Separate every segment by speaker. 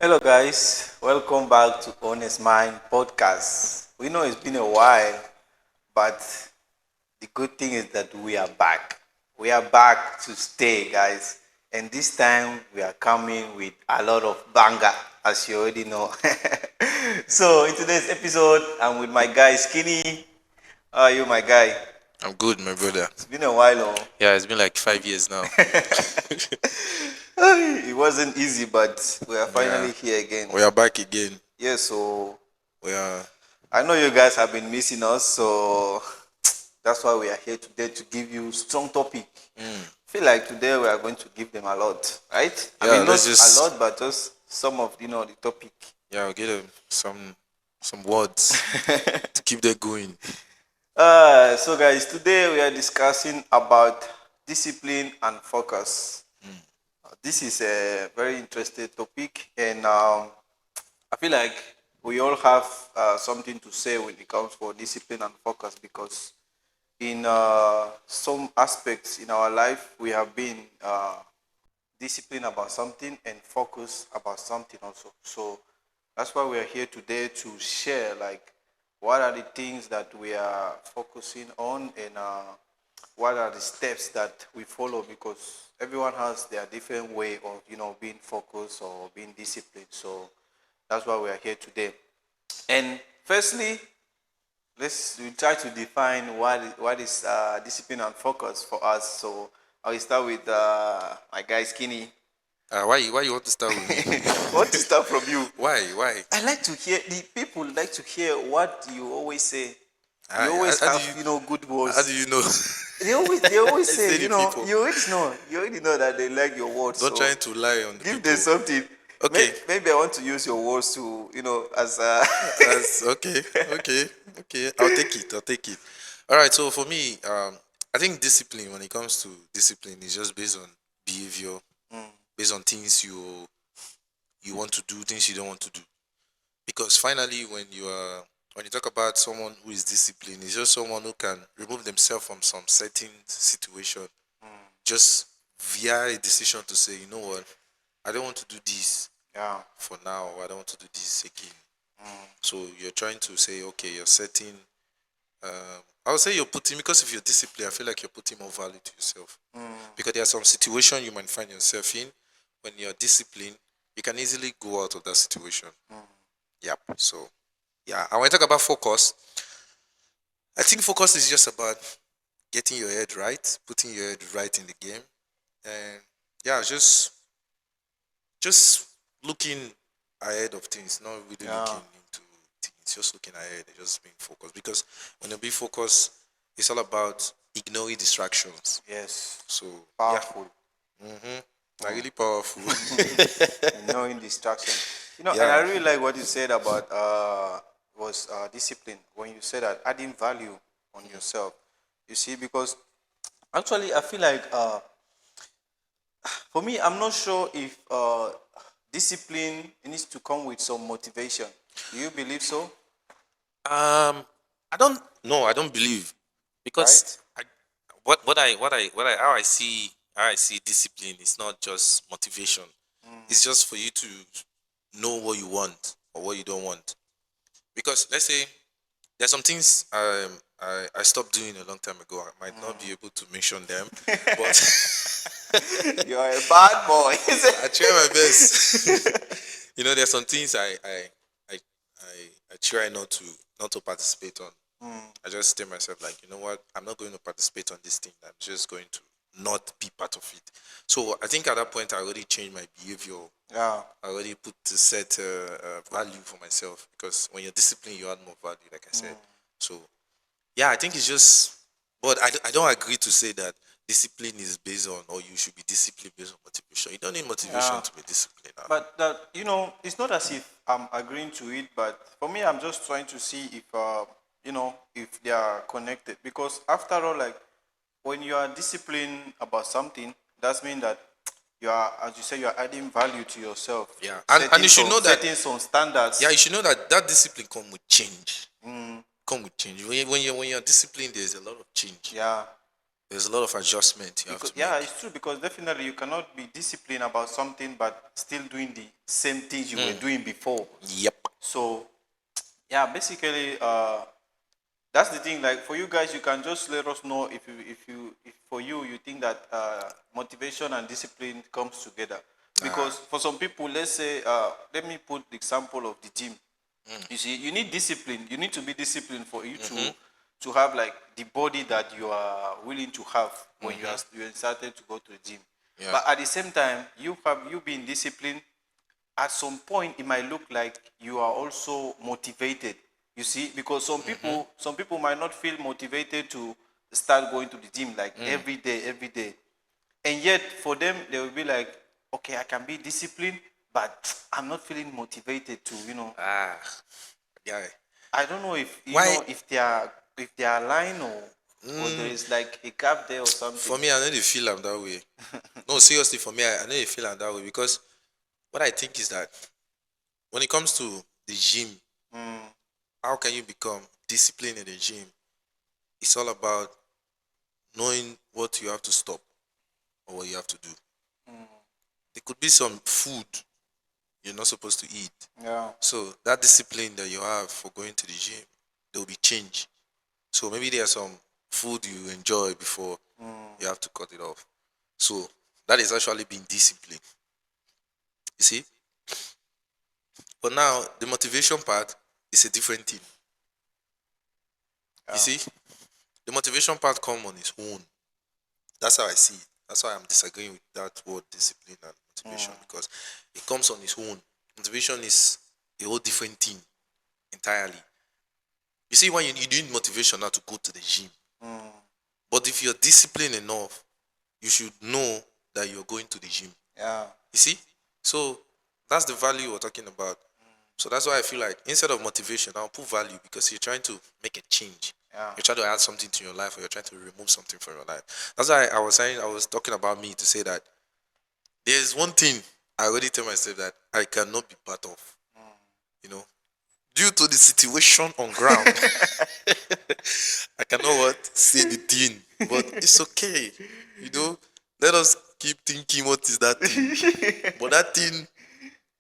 Speaker 1: Hello, guys. Welcome back to Honest Mind Podcast. We know it's been a while, but the good thing is that we are back. We are back to stay, guys. And this time we are coming with a lot of banger, as you already know. So, in today's episode, I'm with my guy Skinny. How are you, my guy?
Speaker 2: I'm good, my brother.
Speaker 1: It's been a while, oh.
Speaker 2: Yeah, it's been like 5 years now.
Speaker 1: It wasn't easy, but we are
Speaker 2: Yeah,
Speaker 1: finally here again.
Speaker 2: we are back again.
Speaker 1: Yeah, so
Speaker 2: We are.
Speaker 1: I know you guys have been missing us, so that's why we are here today to give you strong topic. Feel like today we are going to give them a lot, right? I
Speaker 2: Yeah,
Speaker 1: mean, not
Speaker 2: let's
Speaker 1: a
Speaker 2: just.
Speaker 1: lot, but just some of the topic.
Speaker 2: Yeah, I'll get them some words to keep them going.
Speaker 1: So guys, today we are discussing about discipline and focus. This is a very interesting topic, and I feel like we all have something to say when it comes for discipline and focus because in some aspects in our life we have been disciplined about something and focus about something also. So that's why we are here today to share like what are the things that we are focusing on and what are the steps that we follow because everyone has their different way of being focused or being disciplined. So that's why we are here today. And firstly, we try to define what is discipline and focus for us. So I will start with my guy Skinny.
Speaker 2: Why you want to start with
Speaker 1: I
Speaker 2: me?
Speaker 1: want to start from you.
Speaker 2: Why?
Speaker 1: I like to hear the people like to hear what you always say. You
Speaker 2: I,
Speaker 1: always
Speaker 2: how do
Speaker 1: have
Speaker 2: you
Speaker 1: good
Speaker 2: how do
Speaker 1: words.
Speaker 2: you know?
Speaker 1: They always
Speaker 2: I say
Speaker 1: say
Speaker 2: the people.
Speaker 1: you already know that they like your words.
Speaker 2: Don't
Speaker 1: So
Speaker 2: trying to lie on the
Speaker 1: give them
Speaker 2: people.
Speaker 1: something.
Speaker 2: Okay.
Speaker 1: Maybe I want to use your words to as
Speaker 2: That's okay. I'll take it. All right. So for me, I think discipline. When it comes to discipline, is just based on behavior, based on things you want to do, things you don't want to do. Because finally, when you talk about someone who is disciplined, it's just someone who can remove themselves from some certain situation, just via a decision to say, you know what, I don't want to do this
Speaker 1: yeah.
Speaker 2: for now, or I don't want to do this again. So you're trying to say, okay, you're setting. I would say you're putting, because if you're disciplined, I feel like you're putting more value to yourself. Because there are some situation you might find yourself in. When you're disciplined, you can easily go out of that situation. Yep. So yeah, and when I talk about focus, I think focus is just about getting your head right, putting your head right in the game, and yeah, just looking ahead of things, not really
Speaker 1: Yeah.
Speaker 2: looking into things, just looking ahead, and just being focused. Because when you be focused, it's all about ignoring distractions.
Speaker 1: Yes.
Speaker 2: So yeah,
Speaker 1: Powerful.
Speaker 2: not really powerful.
Speaker 1: And knowing distraction. And I
Speaker 2: Yeah.
Speaker 1: really like what you said about was discipline when you said that adding value on yourself. You see, because actually I feel like for me I'm not sure if discipline needs to come with some motivation. Do you believe so?
Speaker 2: I don't no, I don't believe because
Speaker 1: Right?
Speaker 2: how I see discipline is not just motivation. It's just for you to know what you want or what you don't want. Because let's say there's some things I stopped doing a long time ago. I might not be able to mention them, but
Speaker 1: You are a bad boy.
Speaker 2: I try my best. There's some things I I try not to participate on. I just tell myself like, you know what, I'm not going to participate on this thing. I'm just going to not be part of it. So I think at that point I already changed my behavior.
Speaker 1: Yeah.
Speaker 2: I already put to set value for myself because when you're disciplined, you add more value, like I said. So yeah, I think it's just, but I don't agree to say that discipline is based on, or you should be disciplined based on motivation. You don't need motivation
Speaker 1: Yeah.
Speaker 2: to be disciplined.
Speaker 1: But that it's not as if I'm agreeing to it. But for me, I'm just trying to see if if they are connected. Because after all, like when you are disciplined about something, that means that you are, as you say, you are adding value to yourself.
Speaker 2: Yeah, and you should know that.
Speaker 1: Setting some standards.
Speaker 2: Yeah, you should know that that discipline come with change. Come with change. When you're disciplined, there's a lot of change.
Speaker 1: Yeah.
Speaker 2: There's a lot of adjustment you have
Speaker 1: Because
Speaker 2: to
Speaker 1: yeah,
Speaker 2: make.
Speaker 1: it's true, because definitely you cannot be disciplined about something but still doing the same things you were doing before.
Speaker 2: Yep.
Speaker 1: So yeah, basically, that's the thing. Like for you guys, you can just let us know if for you you think that motivation and discipline comes together.
Speaker 2: Ah.
Speaker 1: Because for some people, let's say, let me put the example of the gym. You see, you need discipline. You need to be disciplined for you to have like the body that you are willing to have when you started to go to the gym.
Speaker 2: Yeah.
Speaker 1: But at the same time, you being disciplined, at some point it might look like you are also motivated, you see, because some people might not feel motivated to start going to the gym like every day, and yet for them they will be like, okay, I can be disciplined, but I'm not feeling motivated to,
Speaker 2: Ah. Guy.
Speaker 1: I don't know if
Speaker 2: Why?
Speaker 1: if they are aligned, or there is like a gap there or something.
Speaker 2: For me, I know they feel I'm that way. No, seriously, for me, I know they feel I'm that way because what I think is that when it comes to the gym, how can you become disciplined in the gym? It's all about knowing what you have to stop or what you have to do. There could be some food you're not supposed to eat.
Speaker 1: Yeah.
Speaker 2: So that discipline that you have for going to the gym, there will be change. So maybe there's some food you enjoy before you have to cut it off. So that is actually being disciplined. You see? But now the motivation part is a different thing. You see? The motivation part comes on its own. That's how I see it. That's why I'm disagreeing with that word discipline and motivation because it comes on its own. Motivation is a whole different thing entirely. You see, when you need motivation now to go to the gym, but if you're disciplined enough, you should know that you're going to the gym.
Speaker 1: Yeah.
Speaker 2: You see? So that's the value we're talking about. So that's why I feel like instead of motivation, I'll put value because you're trying to make a change.
Speaker 1: Yeah.
Speaker 2: You're trying to add something to your life or you're trying to remove something from your life. That's why I was talking about me to say that there's one thing I already tell myself that I cannot be part of. You know, due to the situation on ground, I cannot what say the thing, but it's okay. You know, let us keep thinking what is that thing. But that thing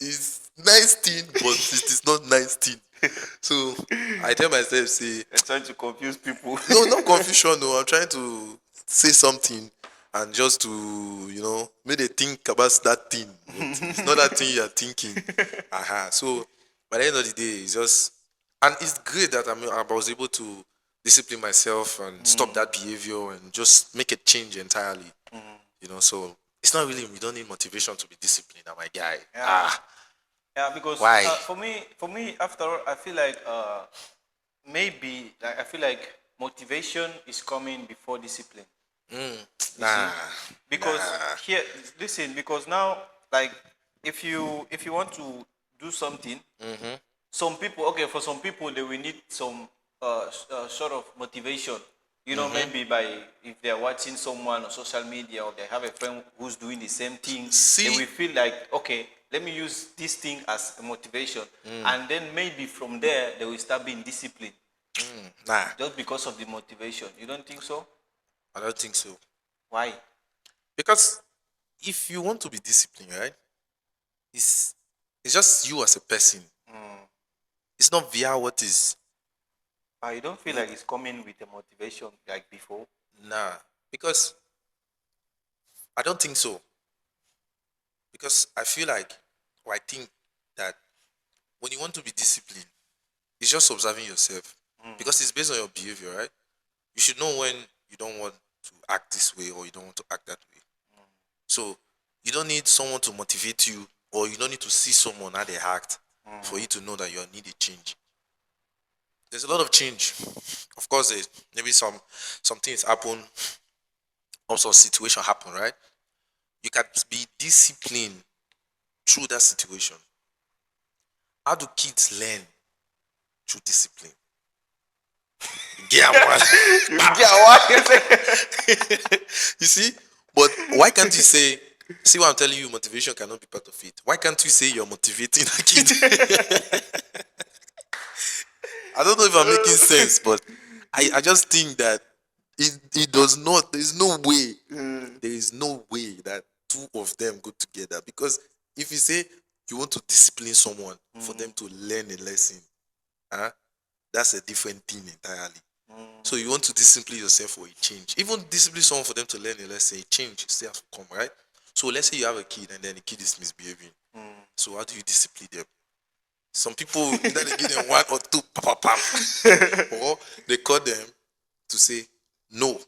Speaker 2: is nice thing, but it is not nice thing. So I tell myself, say,
Speaker 1: They're trying to confuse people.
Speaker 2: no, not confusion. No, I'm trying to say something and just to, make they think about that thing. But it's not that thing you're thinking. So by the end of the day, it's just, and it's great that I was able to discipline myself and stop that behavior and just make a change entirely. So it's not really, we don't need motivation to be disciplined, my guy.
Speaker 1: Yeah. Yeah, because
Speaker 2: Why?
Speaker 1: for me, after all, I feel like maybe like I feel like motivation is coming before discipline.
Speaker 2: Nah.
Speaker 1: Because here, listen, because now, like, if you want to do something, some people, okay, for some people they will need some sort of motivation. Maybe by if they are watching someone on social media or they have a friend who's doing the same thing,
Speaker 2: See?
Speaker 1: they will feel like, okay, let me use this thing as a motivation, and then maybe from there they will start being disciplined
Speaker 2: Nah,
Speaker 1: just because of the motivation. You don't think so?
Speaker 2: I don't think so.
Speaker 1: Why?
Speaker 2: Because if you want to be disciplined, right, it's it's just you as a person. It's not via what is.
Speaker 1: You don't feel like it's coming with a motivation like before?
Speaker 2: Nah, because I don't think so. Because I feel like, or I think that when you want to be disciplined, it's just observing yourself. Because it's based on your behavior, right? You should know when you don't want to act this way or you don't want to act that way. So you don't need someone to motivate you, or you don't need to see someone how they act for you to know that you need a change. There's a lot of change. Of course, maybe some things happen, also situation happen, right? You can be disciplined through that situation. How do kids learn through discipline? Yeah, man.
Speaker 1: Yeah, why?
Speaker 2: You see? But why can't you say, see what I'm telling you, motivation cannot be part of it. Why can't you say you're motivating a kid? I don't know if I'm making sense, but I just think that It does not. There is no way. There is no way that two of them go together. Because if you say you want to discipline someone for them to learn a lesson, huh, that's a different thing entirely. So you want to discipline yourself for a change. Even discipline someone for them to learn a lesson, a change still has to come, right? So let's say you have a kid and then the kid is misbehaving. So how do you discipline them? Some people either they give them one or two or they call them to say, no,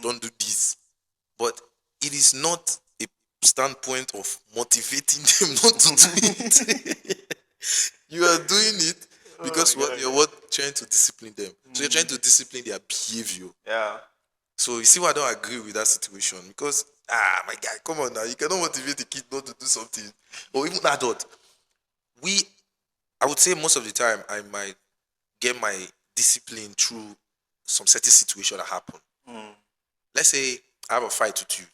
Speaker 2: don't do this. But it is not a standpoint of motivating them not to do it. You are doing it because you're trying to discipline them. So you're trying to discipline their behavior.
Speaker 1: Yeah.
Speaker 2: So you see why I don't agree with that situation. Because my guy, come on now. You cannot motivate a kid not to do something. Or even adult. I would say most of the time I might get my discipline through some certain situation that happen. Let's say I have a fight with you.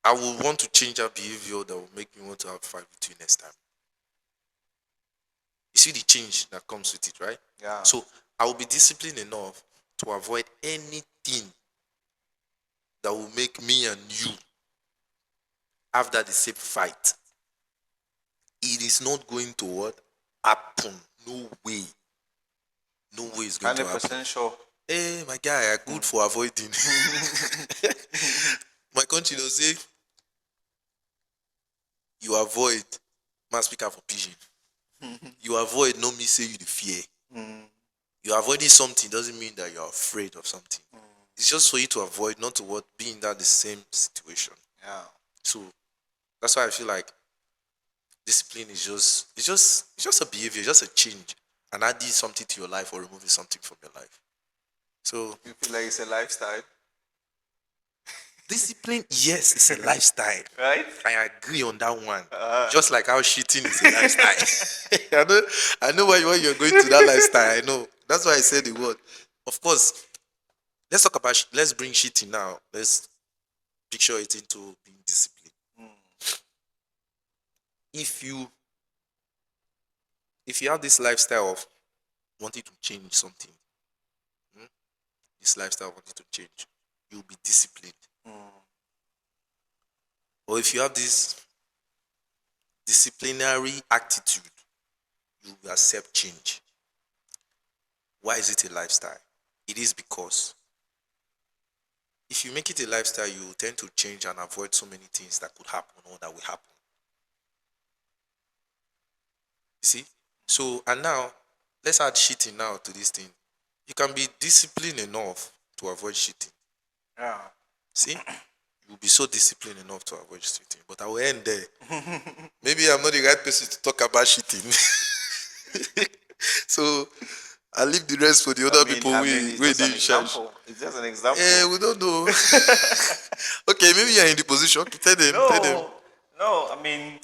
Speaker 2: I will want to change that behavior that will make me want to have a fight with you next time. You see the change that comes with it, right?
Speaker 1: Yeah.
Speaker 2: So I will be disciplined enough to avoid anything that will make me and you after the same fight. It is not going to what? Happen. No way. No way it's going to happen.
Speaker 1: 100% sure.
Speaker 2: Hey, my guy, are good for avoiding. My country will say, you avoid, man speak out for pigeon. You avoid, no me say you the fear. You avoiding something doesn't mean that you're afraid of something. It's just for you to avoid, not to what be in that the same situation.
Speaker 1: Yeah.
Speaker 2: So that's why I feel like discipline is just a behavior, just a change, and adding something to your life or removing something from your life. So
Speaker 1: You feel like it's a lifestyle,
Speaker 2: discipline, yes, it's a lifestyle.
Speaker 1: right?
Speaker 2: I agree on that one. Just like how cheating is a lifestyle. I know why you're going to that lifestyle. I know. That's why I said the word. Of course, let's bring cheating now. Let's picture it into being disciplined. If you have this lifestyle of wanting to change something, this lifestyle of wanting to change, you'll be disciplined. Or if you have this disciplinary attitude, you will accept change. Why is it a lifestyle? It is because if you make it a lifestyle, you will tend to change and avoid so many things that could happen or that will happen. You see? So, and now, let's add cheating now to this thing. You can be disciplined enough to avoid cheating.
Speaker 1: Yeah.
Speaker 2: See? You'll be so disciplined enough to avoid cheating. But I will end there. Maybe I'm not the right person to talk about cheating. So, I'll leave the rest for the other people
Speaker 1: it's
Speaker 2: we
Speaker 1: just an
Speaker 2: didn't charge.
Speaker 1: example. It's just an example.
Speaker 2: We don't know. Okay, maybe you're in the position. Okay, tell them.
Speaker 1: No, I mean,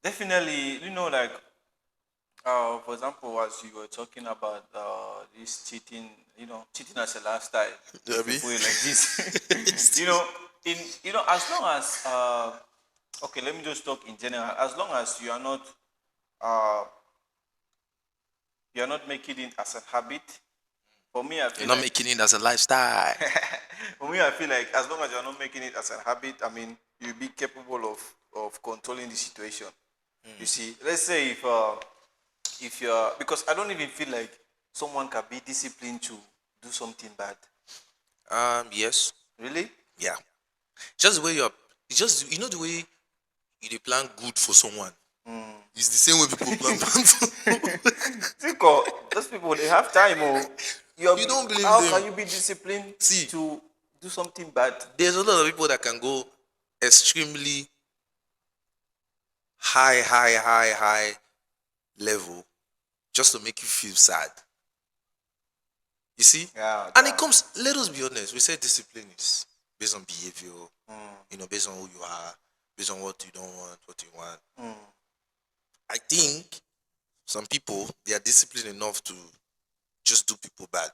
Speaker 1: definitely, like, for example, as you were talking about this cheating, cheating as a lifestyle.
Speaker 2: Yeah,
Speaker 1: If you put it like this, as long as, okay, let me just talk in general. As long as you are not making it as a habit. For me, I feel
Speaker 2: You're not making it as a lifestyle.
Speaker 1: For me, I feel like as long as you're not making it as a habit, you'll be capable of controlling the situation. You see, let's say if you're, because I don't even feel like someone can be disciplined to do something bad.
Speaker 2: Yes.
Speaker 1: Really?
Speaker 2: Yeah. Just the way it's just, the way you plan good for someone. It's the same way people plan bad for
Speaker 1: Those people, they have time.
Speaker 2: You don't believe
Speaker 1: how
Speaker 2: them.
Speaker 1: can you be disciplined to do something bad?
Speaker 2: There's a lot of people that can go extremely high level just to make you feel sad. You see?
Speaker 1: Yeah.
Speaker 2: And it comes, let us be honest, we say discipline is based on behavior, based on who you are, based on what you don't want, what you want. I think some people, they are disciplined enough to just do people bad.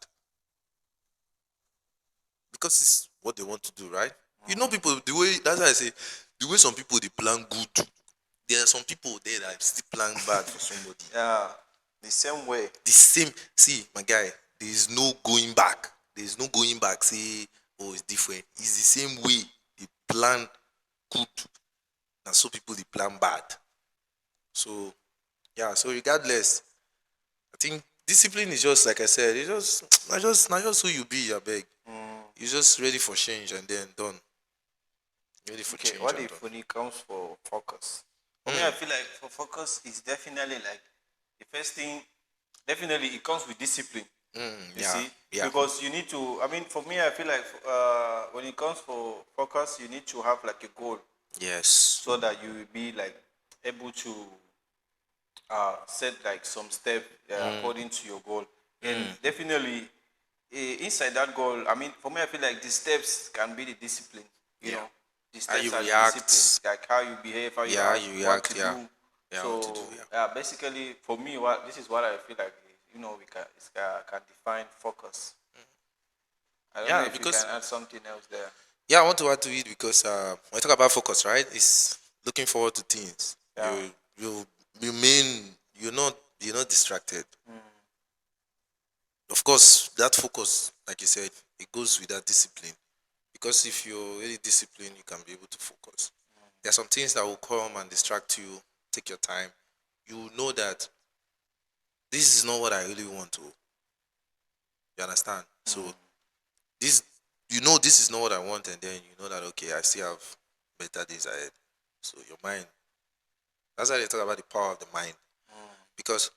Speaker 2: Because it's what they want to do, right? People, that's why I say, the way some people, they plan good, there are some people there that still plan bad for somebody.
Speaker 1: Yeah. The same way.
Speaker 2: See, my guy, There is no going back. There is no going back. Say, oh, it's different. It's the same way they plan good, and so people they plan bad. So yeah. So regardless, I think discipline is just like I said. It's just not just who you be. I beg. You're just ready for change and then done. Ready for
Speaker 1: Okay,
Speaker 2: change
Speaker 1: what
Speaker 2: and
Speaker 1: if
Speaker 2: done.
Speaker 1: when it comes for focus? For me, I
Speaker 2: Mm,
Speaker 1: feel like for focus is definitely like the first thing. Definitely, it comes with discipline. You
Speaker 2: yeah.
Speaker 1: see,
Speaker 2: Yeah.
Speaker 1: because you need to. I mean, for me, I feel like when it comes for focus, you need to have like a goal
Speaker 2: Yes.
Speaker 1: so that you will be like able to set like some step according to your goal, and definitely inside that goal, I mean, for me, I feel like the steps can be the discipline. You
Speaker 2: Yeah.
Speaker 1: know, the
Speaker 2: How you
Speaker 1: steps are the discipline,
Speaker 2: react.
Speaker 1: like how you behave, how you
Speaker 2: Yeah. How
Speaker 1: act,
Speaker 2: you
Speaker 1: what to
Speaker 2: react. Yeah.
Speaker 1: do.
Speaker 2: Yeah. What to do.
Speaker 1: So
Speaker 2: Yeah.
Speaker 1: basically, for me, what this is what I feel like, we can define focus. I don't know
Speaker 2: Yeah.
Speaker 1: if you can
Speaker 2: Because
Speaker 1: add something else there.
Speaker 2: yeah, I want to add to it because when I talk about focus, right, it's looking forward to things.
Speaker 1: Yeah.
Speaker 2: You you mean you're not distracted. Of course, that focus, like you said, it goes with that discipline. Because if you're really disciplined, you can be able to focus. There are some things that will come and distract you. Take your time. You know that this is not what I really want to. You understand? So this, this is not what I want, and then you know that okay, I still have better days ahead. So your mind. That's why they talk about the power of the mind. Because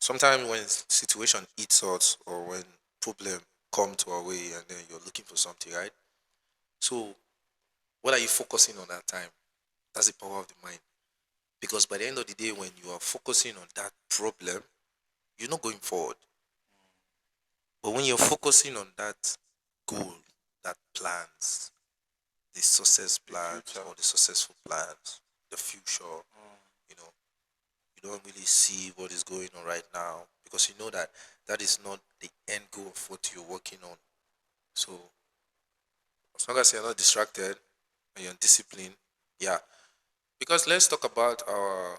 Speaker 2: sometimes when situation hits us or when problem come to our way, and then you're looking for something, right? So what are you focusing on that time? That's the power of the mind. Because by the end of the day, when you are focusing on that problem, you're not going forward. But when you're focusing on that goal, that plans, the success
Speaker 1: The
Speaker 2: plans
Speaker 1: future.
Speaker 2: or the successful plans, the future, you know, you don't really see what is going on right now because you know that that is not the end goal of what you're working on. So as long as you're not distracted and you're disciplined, yeah. Because let's talk about our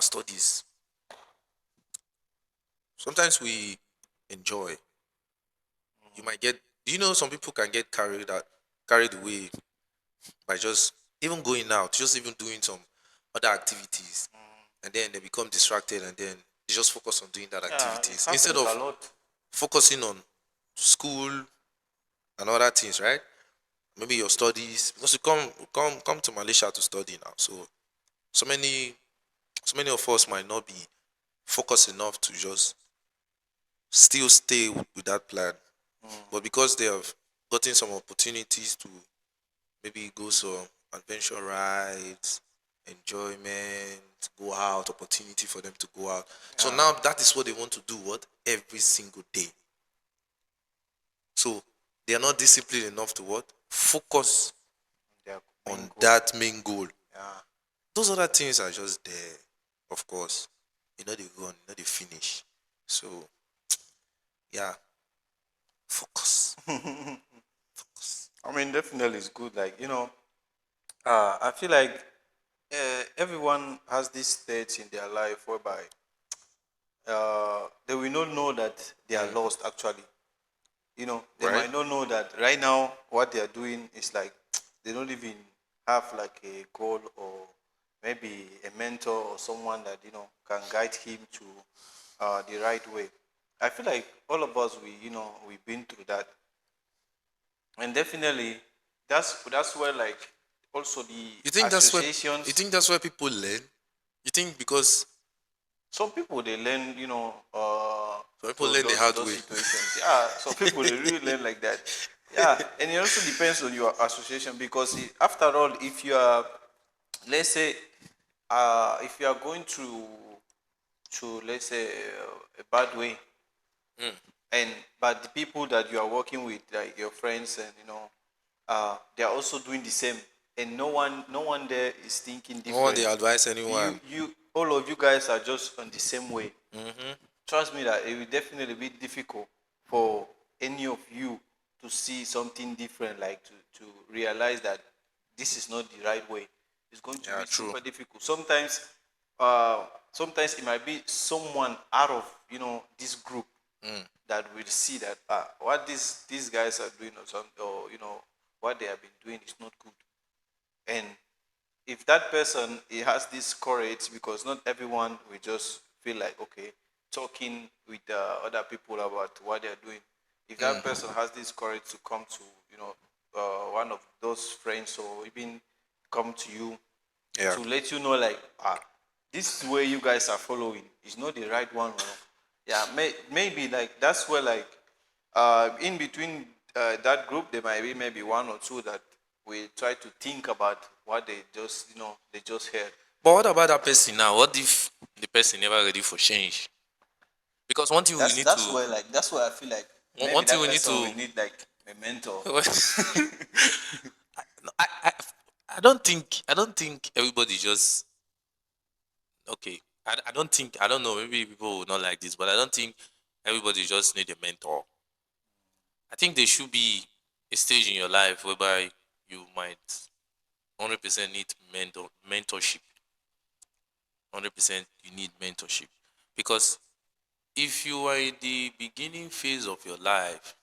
Speaker 2: studies. Sometimes we enjoy. You might get. Do you know some people can get carried away by just even going out, just even doing some other activities, and then they become distracted, and then they just focus on doing that
Speaker 1: Yeah, it
Speaker 2: activities instead
Speaker 1: happens a
Speaker 2: of
Speaker 1: lot.
Speaker 2: focusing on school and other things, right? Maybe your studies, because you come to Malaysia to study now. So many so many of us might not be focused enough to just still stay with that plan. But because they have gotten some opportunities to maybe go some adventure rides, enjoyment, go out, opportunity for them to go out. So
Speaker 1: Yeah,
Speaker 2: now that is what they want to do what every single day. So they are not disciplined enough to what? Focus
Speaker 1: their main
Speaker 2: on
Speaker 1: goal.
Speaker 2: that main goal.
Speaker 1: Yeah.
Speaker 2: Those other things are just there, of course. They run, they finish. So yeah, focus.
Speaker 1: I mean, definitely it's good. Like, I feel like everyone has this stage in their life whereby they will not know that they are lost actually. They
Speaker 2: Right?
Speaker 1: might not know that right now what they are doing is like they don't even have like a goal or maybe a mentor or someone that can guide him to the right way. I feel like all of us we've been through that, and definitely that's where like also the
Speaker 2: You think that's where you
Speaker 1: associations.
Speaker 2: think that's where people learn? You think because
Speaker 1: Some people they learn
Speaker 2: some people
Speaker 1: through
Speaker 2: learn the hard
Speaker 1: those
Speaker 2: way.
Speaker 1: situations. Yeah, some people they really learn like that. Yeah, and it also depends on your association because after all, if you are, let's say, if you are going to let's say a bad way, and but the people that you are working with, like your friends, and they are also doing the same, and no one there is thinking
Speaker 2: No one they
Speaker 1: different.
Speaker 2: advise
Speaker 1: You
Speaker 2: anyone.
Speaker 1: you all of you guys are just on the same way. Trust me that it will definitely be difficult for any of you to see something different, like to realize that this is not the right way. It's going to
Speaker 2: Yeah,
Speaker 1: be
Speaker 2: true.
Speaker 1: super difficult. Sometimes it might be someone out of this group that will see that what these guys are doing or something, or what they have been doing is not good. And if that person he has this courage, because not everyone will just feel like okay talking with other people about what they're doing. If that person has this courage to come to one of those friends, or even come to you
Speaker 2: Yeah.
Speaker 1: to let you know like this way you guys are following is not the right one. Yeah, maybe like that's where like in between that group there might be maybe one or two that will try to think about what they just heard.
Speaker 2: But what about that person now? What if the person never ready for change? Because one thing we need
Speaker 1: That's
Speaker 2: to
Speaker 1: where like that's where I feel like maybe
Speaker 2: one thing
Speaker 1: that
Speaker 2: we need
Speaker 1: person
Speaker 2: to
Speaker 1: will need like a mentor.
Speaker 2: I, I I don't think everybody just okay. I don't know, maybe people will not like this, but I don't think everybody just need a mentor. I think there should be a stage in your life whereby you might 100% need mentorship. 100% you need mentorship. Because if you are in the beginning phase of your life,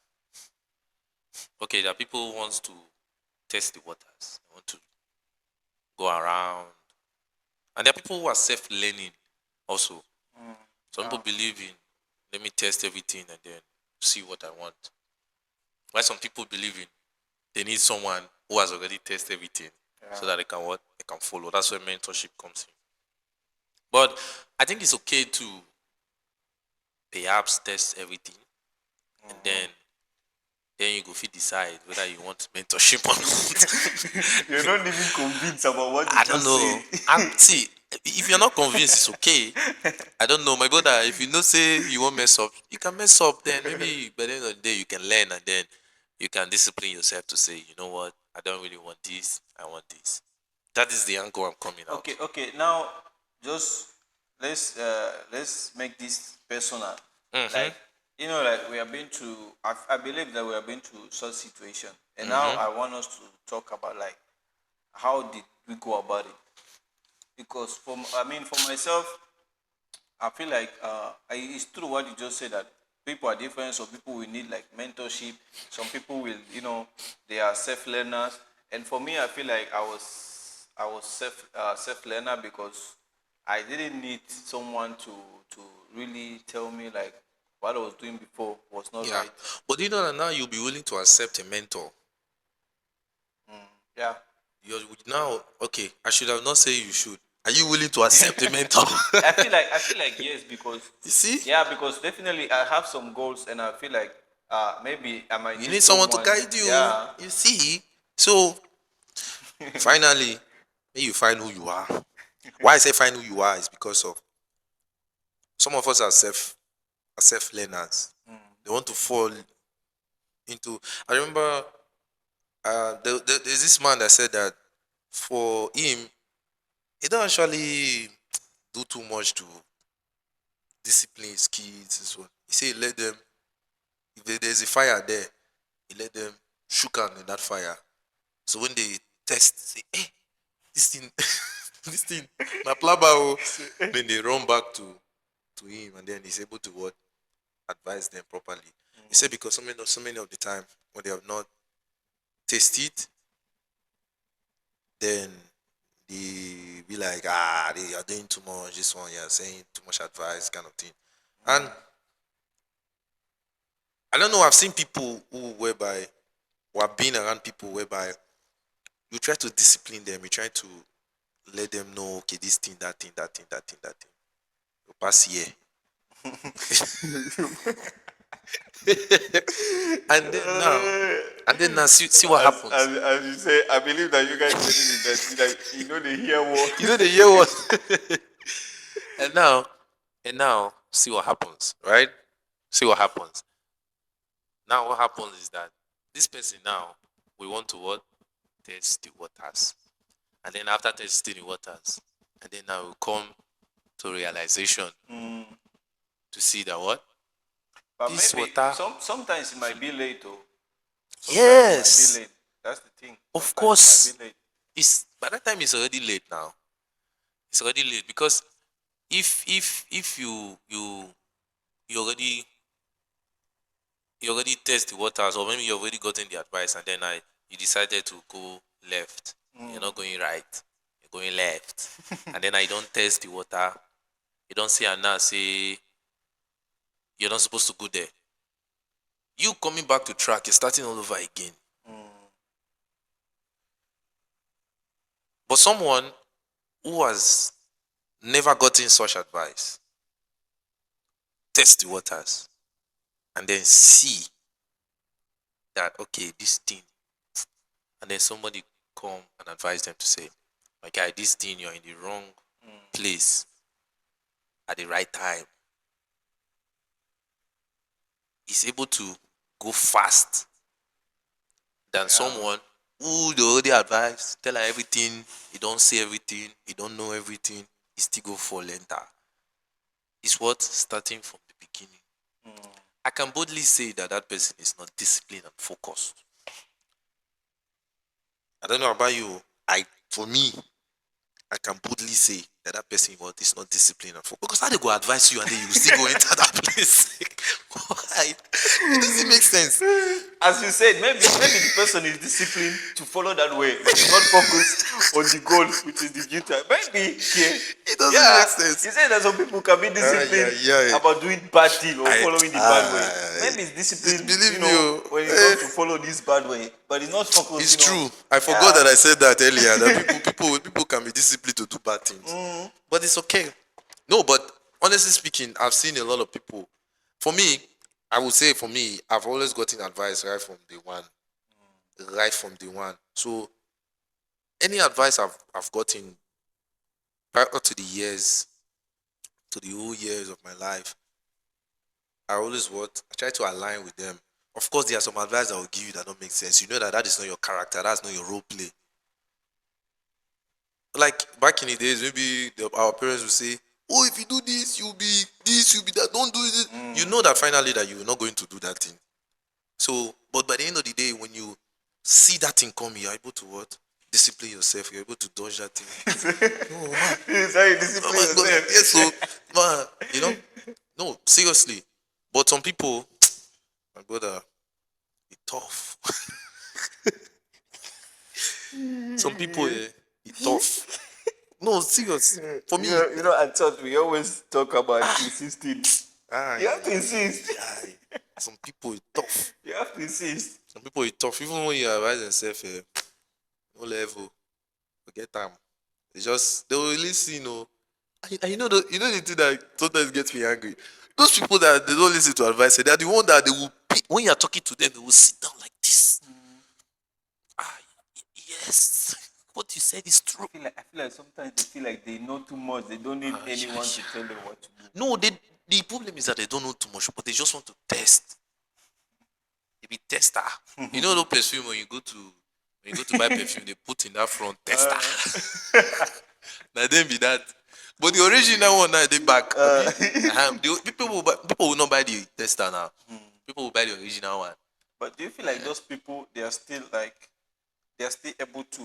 Speaker 2: okay, there are people who wants to test the waters. They want to go around. And there are people who are self-learning also. Some people believe in let me test everything and then see what I want. Why some people believe in they need someone who has already tested everything so that they can what they can follow. That's where mentorship comes in. But I think it's okay to perhaps test everything and then you go fit decide whether you want mentorship or not.
Speaker 1: You're not even convinced about what you
Speaker 2: I don't
Speaker 1: just
Speaker 2: know.
Speaker 1: said.
Speaker 2: And see, if you're not convinced, it's okay. I don't know, my brother. If you know, say you won't mess up, you can mess up. Then maybe by the end of the day, you can learn, and then you can discipline yourself to say, you know what, I don't really want this. I want this. That is the angle I'm coming
Speaker 1: Okay,
Speaker 2: out.
Speaker 1: okay. Now, just let's make this personal.
Speaker 2: Mhm.
Speaker 1: Like like we have been to. I believe that we have been to such situation, and now
Speaker 2: Mhm.
Speaker 1: I want us to talk about like how did we go about it? Because for myself, I feel like it's true what you just said that people are different. Some people will need like mentorship. Some people will, they are self learners. And for me, I feel like I was self learner because I didn't need someone to really tell me like what I was doing before was not
Speaker 2: Yeah,
Speaker 1: right.
Speaker 2: but you know that now you'll be willing to accept a mentor.
Speaker 1: Yeah.
Speaker 2: You're now okay. I should have not said you should. Are you willing to accept a mentor?
Speaker 1: I feel like yes, because
Speaker 2: You see,
Speaker 1: yeah, because definitely I have some goals and I feel like maybe I might
Speaker 2: you
Speaker 1: need
Speaker 2: need someone to
Speaker 1: someone.
Speaker 2: guide you.
Speaker 1: Yeah.
Speaker 2: You see, so finally, when you find who you are. Why I say find who you are is because of some of us are self learners. They want to fall into. I remember there's this man that said that for him, he don't actually do too much to discipline his kids and so on. He say let them if there's a fire there, he let them shook out in that fire. So when they test, say, hey, this thing, this thing, na plaba oh. Then they run back to him, and then he's able to what advise them properly. He said because so many of the time when they have not tasted, then they be like, they are doing too much. This one, you're saying too much advice, kind of thing. And I don't know. I've seen people who have been around people whereby you try to discipline them. You try to let them know, okay, this thing, that thing, that thing, that thing, that thing. You pass here. and then now, see what
Speaker 1: as,
Speaker 2: happens.
Speaker 1: as you say, I believe that you guys believe in that. Like they hear what.
Speaker 2: You know the year what? and now, and now, see what happens, right? See what happens. Now, what happens is that this person now, we want to what? Test the waters. And then after testing the waters, and then now we come to realization to see that what?
Speaker 1: But
Speaker 2: This
Speaker 1: maybe
Speaker 2: water,
Speaker 1: sometimes it might be late. Oh, sometimes it might be
Speaker 2: yes,
Speaker 1: late. That's the thing.
Speaker 2: of
Speaker 1: Sometimes it might
Speaker 2: course.
Speaker 1: be late.
Speaker 2: It's by that time it's already late now. It's already late because if you already you already test the waters, or maybe you already gotten the advice, and then you decided to go left. You're not going right. You're going left, and then I don't test the water. You don't say and now say you're not supposed to go there. You coming back to track, you're starting all over again. But someone who has never gotten such advice, test the waters, and then see that okay, this thing, and then somebody come and advise them to say, my guy, this thing, you're in the wrong place at the right time. Is able to go fast than someone who they already advise, tell her everything, he don't say everything, he don't know everything, he still go for lenter. It's what starting from the beginning. I can boldly say that that person is not disciplined and focused. I don't know about you. For me, I can boldly say that that person is not disciplined and focused. Because how they go advise you and then you will still go enter that place? Why? It doesn't make sense.
Speaker 1: As you said, maybe the person is disciplined to follow that way. He's not focused on the goal, which is the future. Maybe
Speaker 2: it doesn't make sense.
Speaker 1: You said that some people can be disciplined about doing bad thing or following the bad way. Maybe it's discipline,
Speaker 2: believe me,
Speaker 1: when it comes to follow this bad way, but it's not focused.
Speaker 2: It's true. I forgot that I said that earlier. That people can be disciplined to do bad things, but it's okay. No, but honestly speaking, I've seen a lot of people. For me, I would say I've always gotten advice right from day one. Right from day one. So any advice I've gotten prior to the whole years of my life, I always I try to align with them. Of course, there are some advice that will give you that don't make sense. You know that is not your character. That's not your role play. Like back in the days, maybe our parents will say, "Oh, if you do this, you'll be this, you'll be that. Don't do this." You know that finally that you're not going to do that thing. So, but by the end of the day, when you see that thing coming, you're able to what? Discipline yourself. You're able to dodge that thing.
Speaker 1: Oh, man. It's how you discipline yourself.
Speaker 2: Yes, so, man, no, seriously. But some people, my brother, it's tough. Some people, it's tough. No, serious. For me,
Speaker 1: I thought we always talk about insisting. You have to insist.
Speaker 2: Some people, it's tough.
Speaker 1: You have to insist.
Speaker 2: Some people, it's tough. Even when you advise themselves, no level, forget them. They will listen, And you know the thing that sometimes gets me angry. Those people that they don't listen to advice, they are the one that they will pick. When you are talking to them, they will sit down like this. Yes, what you said is true.
Speaker 1: I feel like sometimes they feel like they know too much. They don't need anyone to tell them what to do.
Speaker 2: No, the problem is that they don't know too much, but they just want to test. They be tester. You know the perfume when you go to buy perfume, they put in that front tester. Now then be that. But the original one now they back. People will not buy the tester now. People will buy the original one.
Speaker 1: But do you feel like those people they are still able to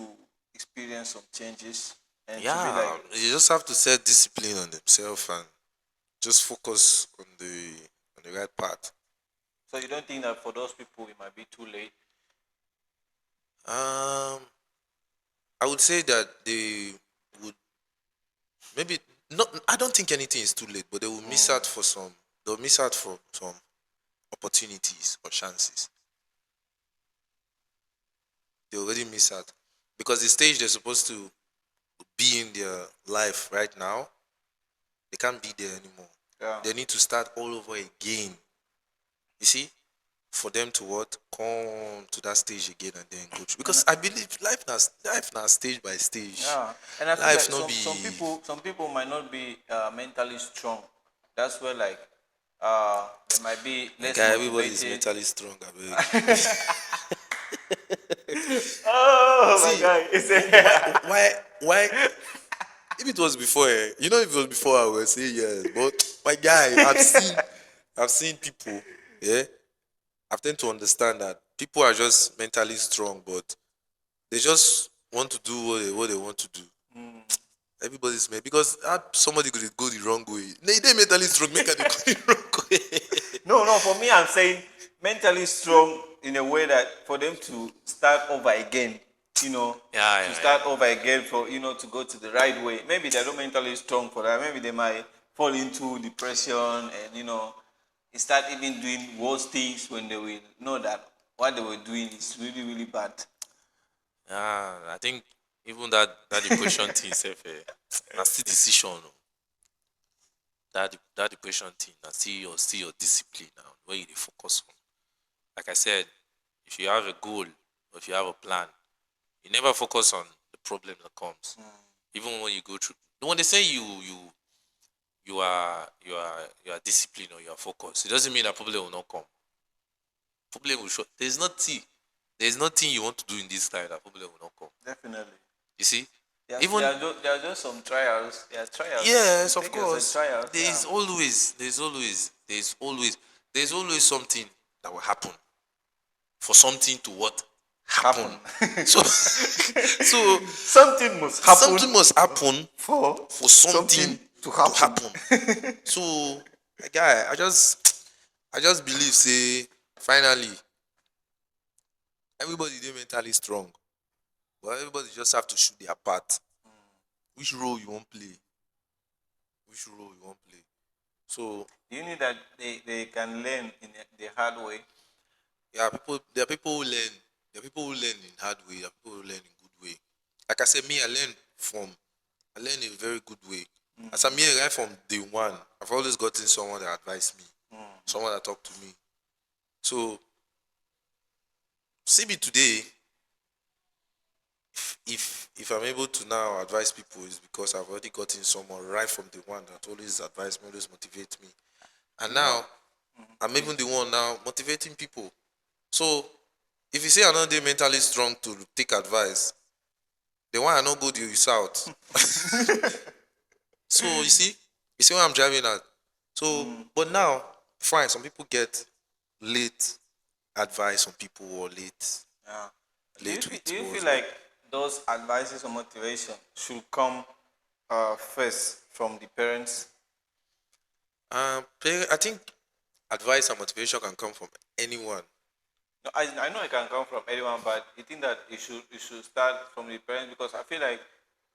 Speaker 1: experience some changes? And
Speaker 2: you just have to set discipline on themselves and just focus on the right path.
Speaker 1: So you don't think that for those people it might be too late?
Speaker 2: I would say that they would maybe not. I don't think anything is too late, but they will miss out for some. They'll miss out for some opportunities or chances. They already miss out because the stage they're supposed to be in their life right now, they can't be there anymore.
Speaker 1: Yeah.
Speaker 2: They need to start all over again. You see, for them to come to that stage again and then go through. Because I believe life now stage by stage.
Speaker 1: Yeah, and I feel
Speaker 2: life
Speaker 1: like some people might not be mentally strong. That's where they might be less motivated.
Speaker 2: Everybody is mentally strong.
Speaker 1: Oh my God!
Speaker 2: Why? If it was before, if it was before, I would say yes. But my guy, I've seen people. Yeah, I've tend to understand that people are just mentally strong, but they just want to do what they want to do. Everybody's made because somebody could go the wrong way. They mentally strong, make it go the wrong way.
Speaker 1: No. For me, I'm saying mentally strong in a way that for them to start over again,
Speaker 2: Yeah,
Speaker 1: to
Speaker 2: yeah,
Speaker 1: start
Speaker 2: yeah.
Speaker 1: over again for to go to the right way. Maybe they're not mentally strong for that. Maybe they might fall into depression and start even doing worse things when they will know that what they were doing is really really bad.
Speaker 2: Yeah, I think even that depression thing itself, that's still decision. Oh. That depression thing, that's still your discipline now, where you dey focus on. Like I said, if you have a goal or if you have a plan, you never focus on the problem that comes. Even when you go through, when they say you are disciplined or you are focused, it doesn't mean that problem will not come. Problem will show. There's nothing you want to do in this time that problem will not come.
Speaker 1: Definitely.
Speaker 2: You see,
Speaker 1: There,
Speaker 2: even
Speaker 1: there are just some trials. There are trials. You
Speaker 2: yes, of
Speaker 1: take it as a
Speaker 2: course,
Speaker 1: trial. Yeah.
Speaker 2: there's always something that will happen for something to what happen.
Speaker 1: Happen.
Speaker 2: So so
Speaker 1: Something must happen
Speaker 2: something must happen
Speaker 1: for
Speaker 2: for something
Speaker 1: something to
Speaker 2: to
Speaker 1: happen.
Speaker 2: happen. So, my guy, I just believe say finally everybody dey mentally strong, but everybody just have to shoot their part. Which role you want play? Which role you want play? So
Speaker 1: You need that they can learn in the hard way.
Speaker 2: there are people who learn. There are people who learn in hard way. There are people who learn in good way. Like I said, me, I learn in a very good way. As I'm here right from day one, I've always gotten someone that advised me, someone that talked to me. So see me today, if I'm able to now advise people, is because I've already gotten someone right from the one that always advise me, always motivate me. And now I'm even the one now motivating people. So if you say I'm not dey mentally strong to take advice, the one I not go the south. So you see where I'm driving at. So but now, fine, some people get late advice from people or late
Speaker 1: Yeah.
Speaker 2: late with
Speaker 1: Do you feel
Speaker 2: words.
Speaker 1: like those advices or motivation should come first from the parents?
Speaker 2: I think advice and motivation can come from anyone.
Speaker 1: No, I know it can come from anyone, but you think that it should start from the parents because I feel like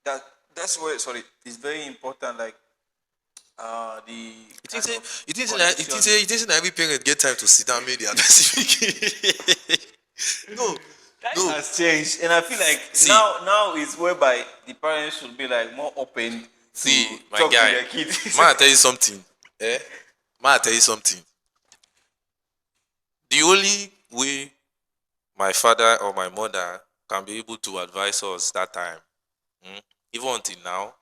Speaker 1: that that's where sorry it's very important. Like the
Speaker 2: You think
Speaker 1: kind
Speaker 2: say
Speaker 1: of
Speaker 2: you think say na- you think
Speaker 1: connection.
Speaker 2: say you think say na every parent get time to sit down make the advice pikin. No,
Speaker 1: Time
Speaker 2: no.
Speaker 1: has changed, and I feel like
Speaker 2: See,
Speaker 1: now is whereby the parents should be like more open to
Speaker 2: see, my
Speaker 1: talk to
Speaker 2: guy.
Speaker 1: their kids.
Speaker 2: Man, I tell you something. Eh? Man, I tell you something. The only way my father or my mother can be able to advise us that time, mm, even until now,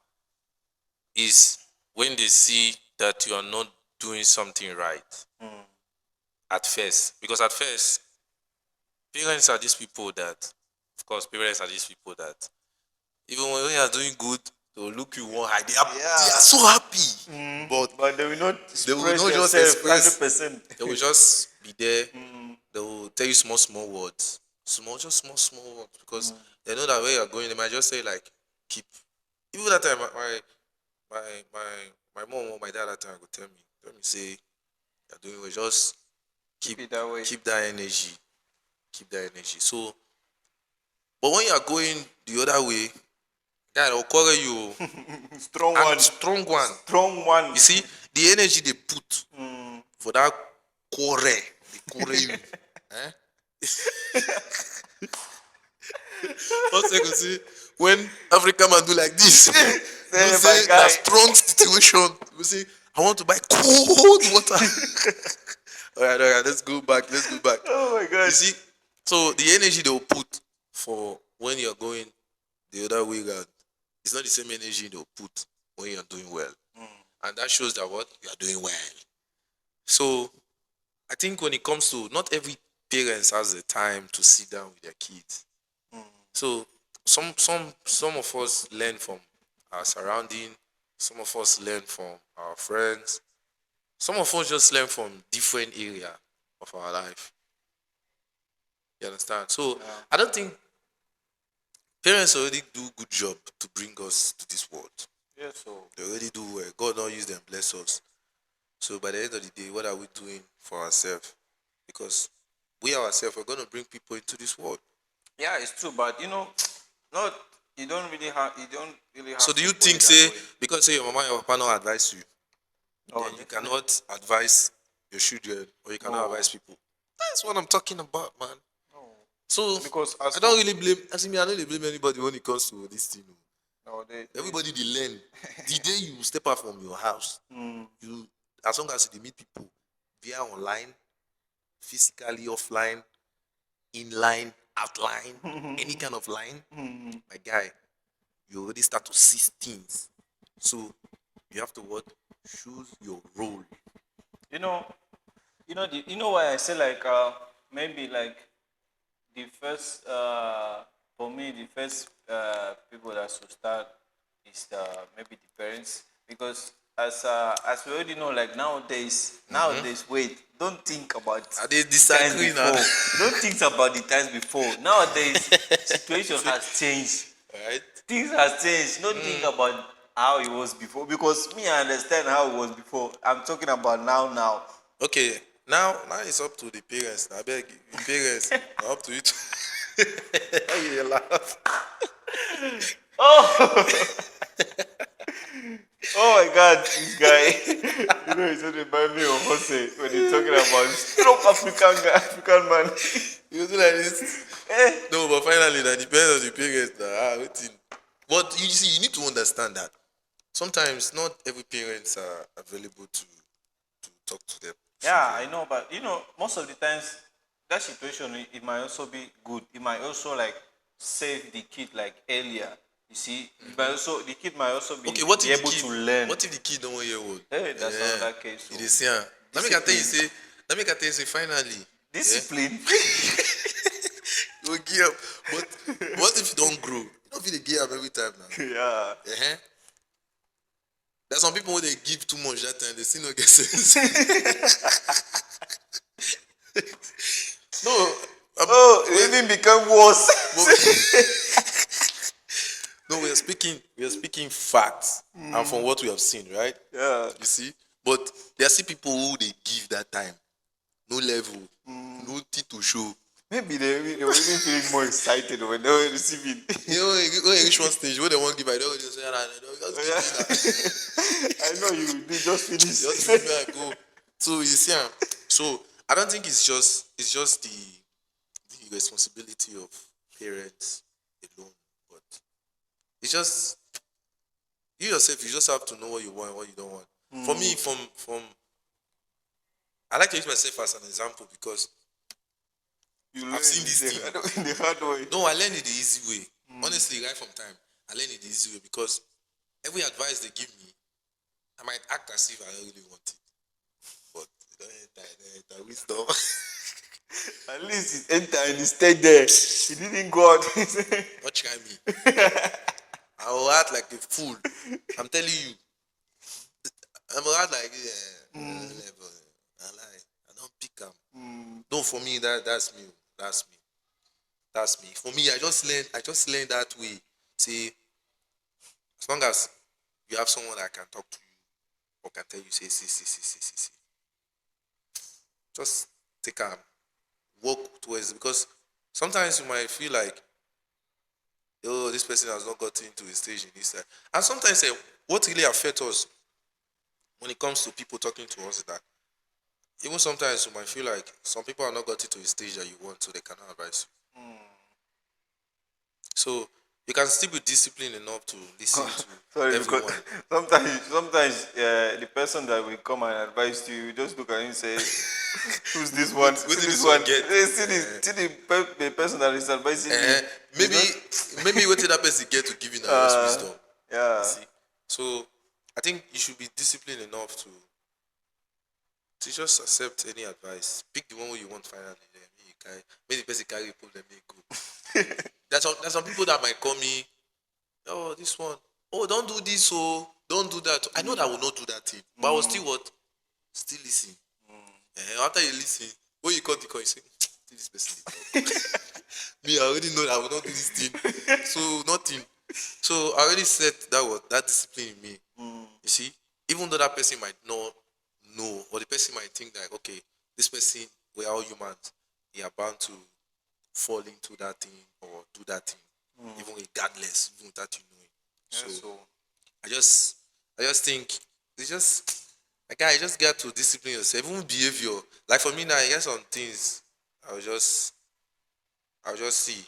Speaker 2: is when they see that you are not doing something right at first. Because at first, parents are these people that, of course, parents are these people that, even when you are doing good, they will look you one eye. They are so happy, but
Speaker 1: But they will not
Speaker 2: they will
Speaker 1: express
Speaker 2: not just
Speaker 1: themselves
Speaker 2: express.
Speaker 1: 100%.
Speaker 2: They will just be there. They will tell you small words, just small words, because they know that where you are going, they might just say like, keep. Even that time, my my my mom or my dad that time would tell me say, you're doing well. Just
Speaker 1: Keep
Speaker 2: keep
Speaker 1: it that way.
Speaker 2: keep that energy, keep that energy. So, but when you are going the other way, guy, will quarrel you,
Speaker 1: Strong
Speaker 2: and
Speaker 1: one.
Speaker 2: strong one.
Speaker 1: Strong one.
Speaker 2: You see, the energy they put for that quarrel, they quarrel you. Eh? First thing you see, when African man do like this, you
Speaker 1: Say, my
Speaker 2: say
Speaker 1: guy.
Speaker 2: that strong situation. You say, I want to buy cold water. All right, let's go back. Let's go back.
Speaker 1: Oh my
Speaker 2: You
Speaker 1: god.
Speaker 2: see, so the energy they will put for when you're going the other way around, it's not the same energy they'll put when you're doing well. And that shows that what you are doing well. So I think when it comes to, not every parents has the time to sit down with their kids. So some of us learn from our surrounding, some of us learn from our friends, some of us just learn from different area of our life. You understand? So I don't think parents already do good job to bring us to this world.
Speaker 1: Yes, so
Speaker 2: They already do well. God don't use them, bless us. So by the end of the day, what are we doing for ourselves? Because we ourselves are going to bring people into this world.
Speaker 1: Yeah, it's true, but not you don't really
Speaker 2: So
Speaker 1: have
Speaker 2: do
Speaker 1: to
Speaker 2: you
Speaker 1: put
Speaker 2: think,
Speaker 1: it that
Speaker 2: say,
Speaker 1: way.
Speaker 2: because say your mama and your papa not advise you,
Speaker 1: Oh,
Speaker 2: then you
Speaker 1: definitely.
Speaker 2: cannot advise your children or you cannot
Speaker 1: No,
Speaker 2: advise people? That's what I'm talking about, man.
Speaker 1: no,
Speaker 2: So
Speaker 1: because as
Speaker 2: I
Speaker 1: for
Speaker 2: don't really blame. As in me, I don't really blame anybody when it comes to this thing.
Speaker 1: no,
Speaker 2: Everybody they learn. The day you step out from your house, you as long as you meet people via online, physically, offline, inline, outline, any kind of line, my guy, you already start to see things. So you have to what? Choose your role.
Speaker 1: you know, you know why I say like maybe like the first for me the first people that should start is maybe the parents, because as we already know, like nowadays wait, don't think about
Speaker 2: I they
Speaker 1: the times
Speaker 2: disagree now.
Speaker 1: before. Don't think about the times before. Nowadays situation has changed.
Speaker 2: Alright?
Speaker 1: Things has changed. Don't think about how it was before, because me, I understand how it was before. I'm talking about now.
Speaker 2: Okay, now it's up to the parents. I beg the parents, now up to you. Why you dey laugh?
Speaker 1: Oh my God, this guy. He's just remind me of Jose when he's talking about strong African man.
Speaker 2: You do like this.
Speaker 1: Eh,
Speaker 2: No, but finally, that depends on the parents. Waiting. But you see, you need to understand that sometimes not every parents are available to talk to their
Speaker 1: yeah,
Speaker 2: children.
Speaker 1: I know, but most of the times that situation it might also be good. It might also like save the kid like earlier. You see, the kid might also
Speaker 2: Okay, what
Speaker 1: be
Speaker 2: if the
Speaker 1: able
Speaker 2: kid?
Speaker 1: to learn.
Speaker 2: What if the kid don't 1 year old?
Speaker 1: Hey, that's another case.
Speaker 2: It
Speaker 1: So
Speaker 2: is here. Let me can tell you
Speaker 1: discipline,
Speaker 2: say. Let me can tell you say. Finally, yeah,
Speaker 1: discipline.
Speaker 2: you will give up. But what if you don't grow? You don't feel the give up every time now.
Speaker 1: Yeah.
Speaker 2: Uh-huh. There's some people when they give too much that time, they still not get sense. No,
Speaker 1: Oh, it even become worse.
Speaker 2: no, we are speaking facts and from what we have seen, right?
Speaker 1: Yeah.
Speaker 2: You see, but there are still people who they give that time, no level, no tea to show.
Speaker 1: Maybe they were even feeling more excited when they were receiving.
Speaker 2: You know, when you reach one stage where they won't give, I don't just say, "Ah, no, just give me that."
Speaker 1: I know you just finished.
Speaker 2: Just give me and go. So you see, so I don't think it's just the responsibility of parents alone, but it's just you yourself. You just have to know what you want and what you don't want. For me, from I like to use myself as an example because
Speaker 1: You
Speaker 2: I've
Speaker 1: learn
Speaker 2: seen this thing.
Speaker 1: in the hard way.
Speaker 2: No, I learned it the easy way. Honestly, right from time, I learned it the easy way because every advice they give me, I might act as if I don't really want it, but it don't enter wisdom.
Speaker 1: At least it entered and it stayed there. It didn't go out.
Speaker 2: Not try me. I will act like a fool. I'm telling you. I will act like level. I lie. I don't pick them. No, for me that's me. That's me. That's me. For me, I just learned that way. See, as long as you have someone that can talk to you or can tell you, say, see. Just take a walk towards it because sometimes you might feel like, oh, this person has not gotten to a stage in this time. And sometimes what really affects us when it comes to people talking to us is that even sometimes you might feel like some people are not gotten to a stage that you want, so they cannot advise you. So you can still be disciplined enough to listen to
Speaker 1: Sorry, because
Speaker 2: everyone.
Speaker 1: sometimes the person that will come and advise you, you just look at him and say, "Who's this one?
Speaker 2: What
Speaker 1: See
Speaker 2: did
Speaker 1: this
Speaker 2: this
Speaker 1: one?
Speaker 2: one get?
Speaker 1: See the person that is advising me."
Speaker 2: Maybe
Speaker 1: It's
Speaker 2: maybe what did that person get to give you now just
Speaker 1: not-
Speaker 2: wisdom.
Speaker 1: yeah.
Speaker 2: You see? So I think you should be disciplined enough to just accept any advice. Pick the one where you want finally. Then make you carry, make the person carry a problem, make go. There's some people that might call me, oh, this one, oh, don't do this, oh, don't do that. I know that I will not do that thing, but I will still what? Still listen. After you listen, when you cut the call, you say, this person dey talk. Me, I already know that I will not do this thing. So nothing. So I already set that discipline in me. You see, even though that person might not know, or the person might think that okay, this person, we're all humans. you are bound to fall into that thing or do that thing, even regardless, even without you knowing. So
Speaker 1: Yes, so
Speaker 2: I just I just think it's just like I just got to discipline yourself, even behavior. Like for me now, I get some things I'll just I'll just see.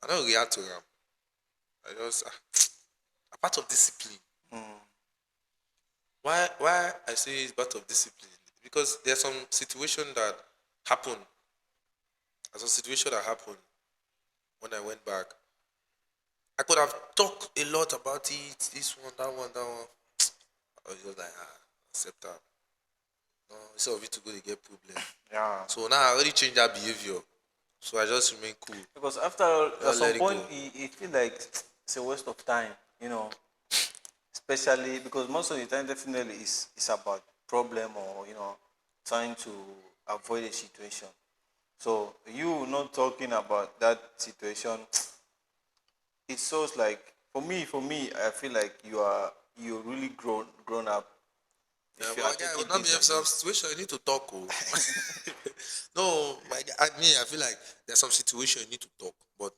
Speaker 2: I don't react to them. I just a part of discipline. Why I say it's part of discipline? Because there's some situation that happen. There's a situation that happened when I went back. I could have talked a lot about it, this one, that one, that one. I was just like, accept that. No, instead of it to go, they get problem.
Speaker 1: yeah.
Speaker 2: So now I already changed that behavior. So I just remain cool.
Speaker 1: Because after all, at
Speaker 2: Just
Speaker 1: some
Speaker 2: let it
Speaker 1: point,
Speaker 2: go.
Speaker 1: you feel like it's a waste of time, especially because most of the time, definitely, is about problem or, trying to avoid a situation. So you not talking about that situation, it shows like for me, I feel like you're really grown up
Speaker 2: Yeah,
Speaker 1: if you
Speaker 2: but
Speaker 1: are
Speaker 2: my guy, it
Speaker 1: taking
Speaker 2: would not be
Speaker 1: this like
Speaker 2: some
Speaker 1: this.
Speaker 2: situation you need to talk. Oh. No, my guy, I feel like there's some situation you need to talk, but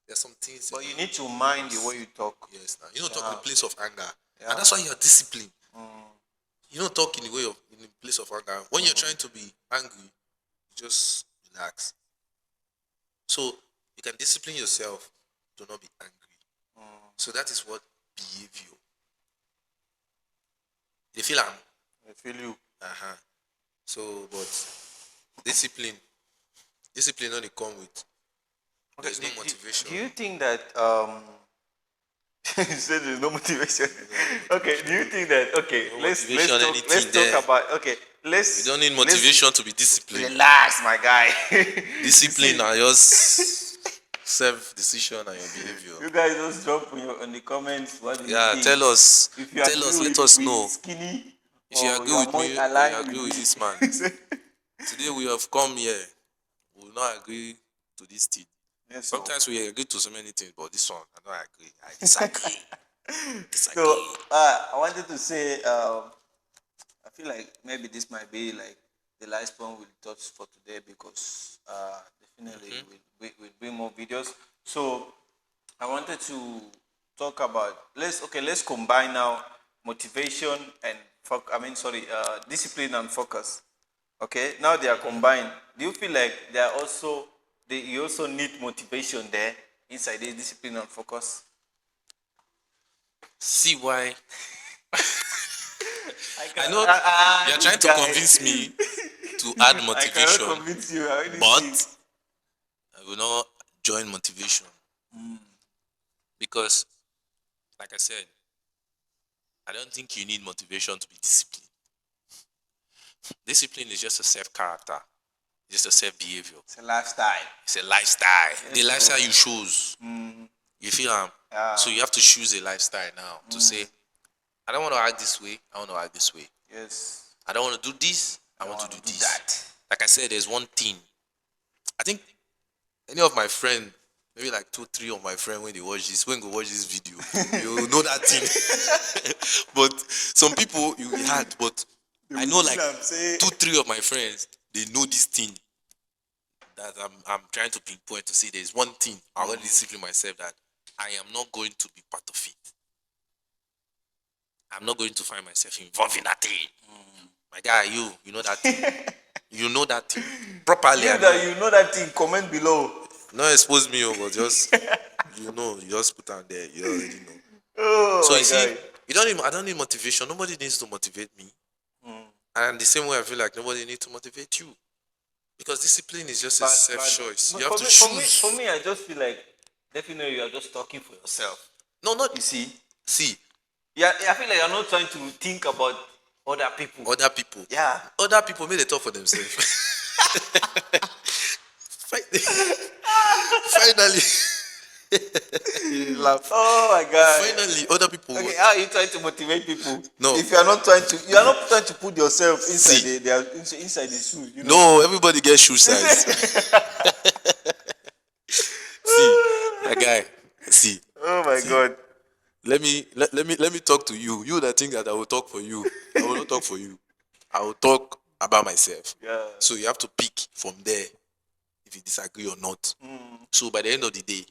Speaker 2: there's some things
Speaker 1: But you
Speaker 2: again.
Speaker 1: need to mind the way you talk.
Speaker 2: Yes, now you don't talk in
Speaker 1: Yeah,
Speaker 2: the place of anger, and
Speaker 1: yeah.
Speaker 2: that's why you're disciplined. You don't talk in the way of in the place of anger. When you're trying to be angry, you just relax. So you can discipline yourself to not be angry. So that is what behavior. They feel I'm
Speaker 1: I feel you.
Speaker 2: uh-huh. So but discipline, discipline only come with
Speaker 1: Okay.
Speaker 2: there's no motivation.
Speaker 1: Do you think that you said there's no motivation?
Speaker 2: No
Speaker 1: Okay. Do you
Speaker 2: motivation.
Speaker 1: think that okay?
Speaker 2: No
Speaker 1: Let's
Speaker 2: motivation,
Speaker 1: talk.
Speaker 2: anything
Speaker 1: Let's talk
Speaker 2: there.
Speaker 1: about okay.
Speaker 2: You
Speaker 1: Let's
Speaker 2: don't need
Speaker 1: let's
Speaker 2: motivation to be disciplined.
Speaker 1: relax, my guy. You
Speaker 2: Discipline
Speaker 1: see,
Speaker 2: are just self decision and your behavior.
Speaker 1: you guys just drop in the comments. What do you
Speaker 2: Yeah,
Speaker 1: think? If you
Speaker 2: tell us,
Speaker 1: agree
Speaker 2: let us
Speaker 1: with
Speaker 2: know.
Speaker 1: skinny
Speaker 2: If you
Speaker 1: or
Speaker 2: agree
Speaker 1: you are
Speaker 2: with
Speaker 1: more
Speaker 2: me or you
Speaker 1: aligned
Speaker 2: agree with this man.
Speaker 1: with
Speaker 2: Today we have come here. We will not agree to this thing.
Speaker 1: yes, so
Speaker 2: Sometimes we agree to so many things, but this one I don't agree. I disagree.
Speaker 1: so
Speaker 2: Disagree.
Speaker 1: I wanted to say I feel like maybe this might be like the last one we'll touch for today because definitely we'll bring more videos. So I wanted to talk about let's combine now motivation and discipline and focus. Okay, now they are combined. Do you feel like they are also you also need motivation there inside this discipline and focus?
Speaker 2: See why
Speaker 1: I
Speaker 2: I
Speaker 1: can
Speaker 2: know you are
Speaker 1: this
Speaker 2: trying to
Speaker 1: guy.
Speaker 2: convince me to add
Speaker 1: I cannot
Speaker 2: motivation,
Speaker 1: convince you. I already see.
Speaker 2: but I will not join motivation because, like I said, I don't think you need motivation to be disciplined. Discipline is just a self character, just a self behavior.
Speaker 1: It's a lifestyle.
Speaker 2: It's a lifestyle. The
Speaker 1: Yes, so
Speaker 2: lifestyle you choose. You feel so you have to choose a lifestyle now to say, I don't want to act this way, I want to act this way.
Speaker 1: yes.
Speaker 2: I don't want to do this, I
Speaker 1: I
Speaker 2: want to
Speaker 1: want
Speaker 2: do
Speaker 1: to do
Speaker 2: this.
Speaker 1: that.
Speaker 2: Like I said, there's one thing. I think any of my friend, maybe like 2, 3 of my friend when they watch this, when they watch this video, you know that thing. But some people you will hard, but I know like
Speaker 1: I'm saying
Speaker 2: 2, 3 of my friends, they know this thing that I'm trying to pinpoint to say there's one thing I already discipline myself that I am not going to be part of it. I'm not going to find myself involved in that thing. My guy, you know that thing. You know that thing. Properly, I
Speaker 1: you
Speaker 2: know.
Speaker 1: that you know that thing, comment below.
Speaker 2: Not expose me, but just you just put out there. You already know.
Speaker 1: Oh
Speaker 2: So you
Speaker 1: my
Speaker 2: see,
Speaker 1: god.
Speaker 2: I don't need motivation. Nobody needs to motivate me. And the same way I feel like nobody needs to motivate you. Because discipline is just a self choice. You have to
Speaker 1: for
Speaker 2: choose.
Speaker 1: me, I just feel like definitely you are just talking for yourself.
Speaker 2: No, not
Speaker 1: You see?
Speaker 2: see
Speaker 1: Yeah, I feel like you're not trying to think about other people.
Speaker 2: other people.
Speaker 1: Yeah.
Speaker 2: Other people may they talk for themselves. Finally, you laugh.
Speaker 1: Oh my god.
Speaker 2: Finally, other people.
Speaker 1: Okay, how are you trying to motivate people?
Speaker 2: No.
Speaker 1: If you are not trying to put yourself inside
Speaker 2: See.
Speaker 1: inside the shoes, you know.
Speaker 2: No, everybody gets shoe size. See, my guy. See,
Speaker 1: Oh my
Speaker 2: see.
Speaker 1: god.
Speaker 2: Let me talk to you. You that think that I will talk for you. I will not talk for you. I will talk about myself.
Speaker 1: Yeah.
Speaker 2: So you have to pick from there if you disagree or not. So by the end of the day,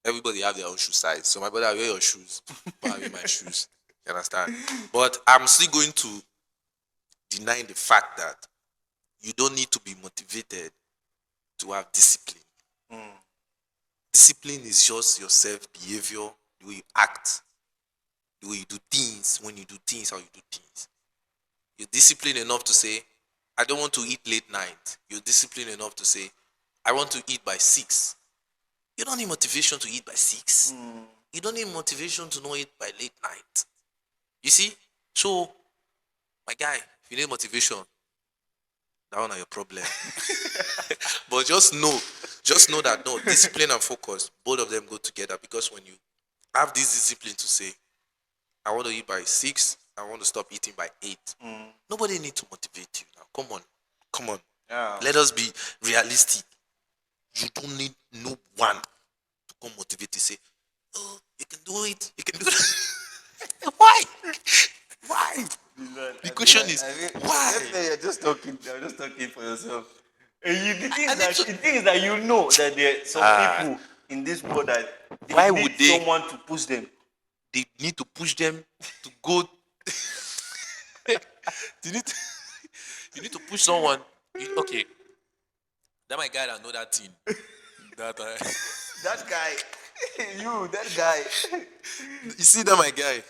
Speaker 2: everybody have their own shoe size. So my brother, wear your shoes, but I wear my shoes. You understand? But I'm still going to deny the fact that you don't need to be motivated to have discipline. Discipline is just your self-behavior, the way you act, the way you do things, when you do things, how you do things. You're disciplined enough to say, I don't want to eat late night. You're disciplined enough to say, I want to eat by 6. You don't need motivation to eat by 6. You don't need motivation to not eat by late night. You see? So, my guy, if you need motivation, that one are your problem. But just know that no, discipline and focus, both of them go together, because when you have this discipline to say, I want to eat by 6, I want to stop eating by 8. Nobody needs to motivate you now. Come on.
Speaker 1: Yeah.
Speaker 2: Let us be realistic. You don't need no one to come motivate you. Say, oh, you can do it. You can do it. Why? The question is, why?
Speaker 1: You're just talking for yourself. And the thing
Speaker 2: I
Speaker 1: is
Speaker 2: need
Speaker 1: that
Speaker 2: to-
Speaker 1: the thing is that you know that there are some people in this world that they
Speaker 2: Why
Speaker 1: need
Speaker 2: would they-
Speaker 1: someone to push them.
Speaker 2: They need to push them to go. you need to push someone. Okay. That my guy that know that thing. That
Speaker 1: That guy, that guy.
Speaker 2: you see that my guy.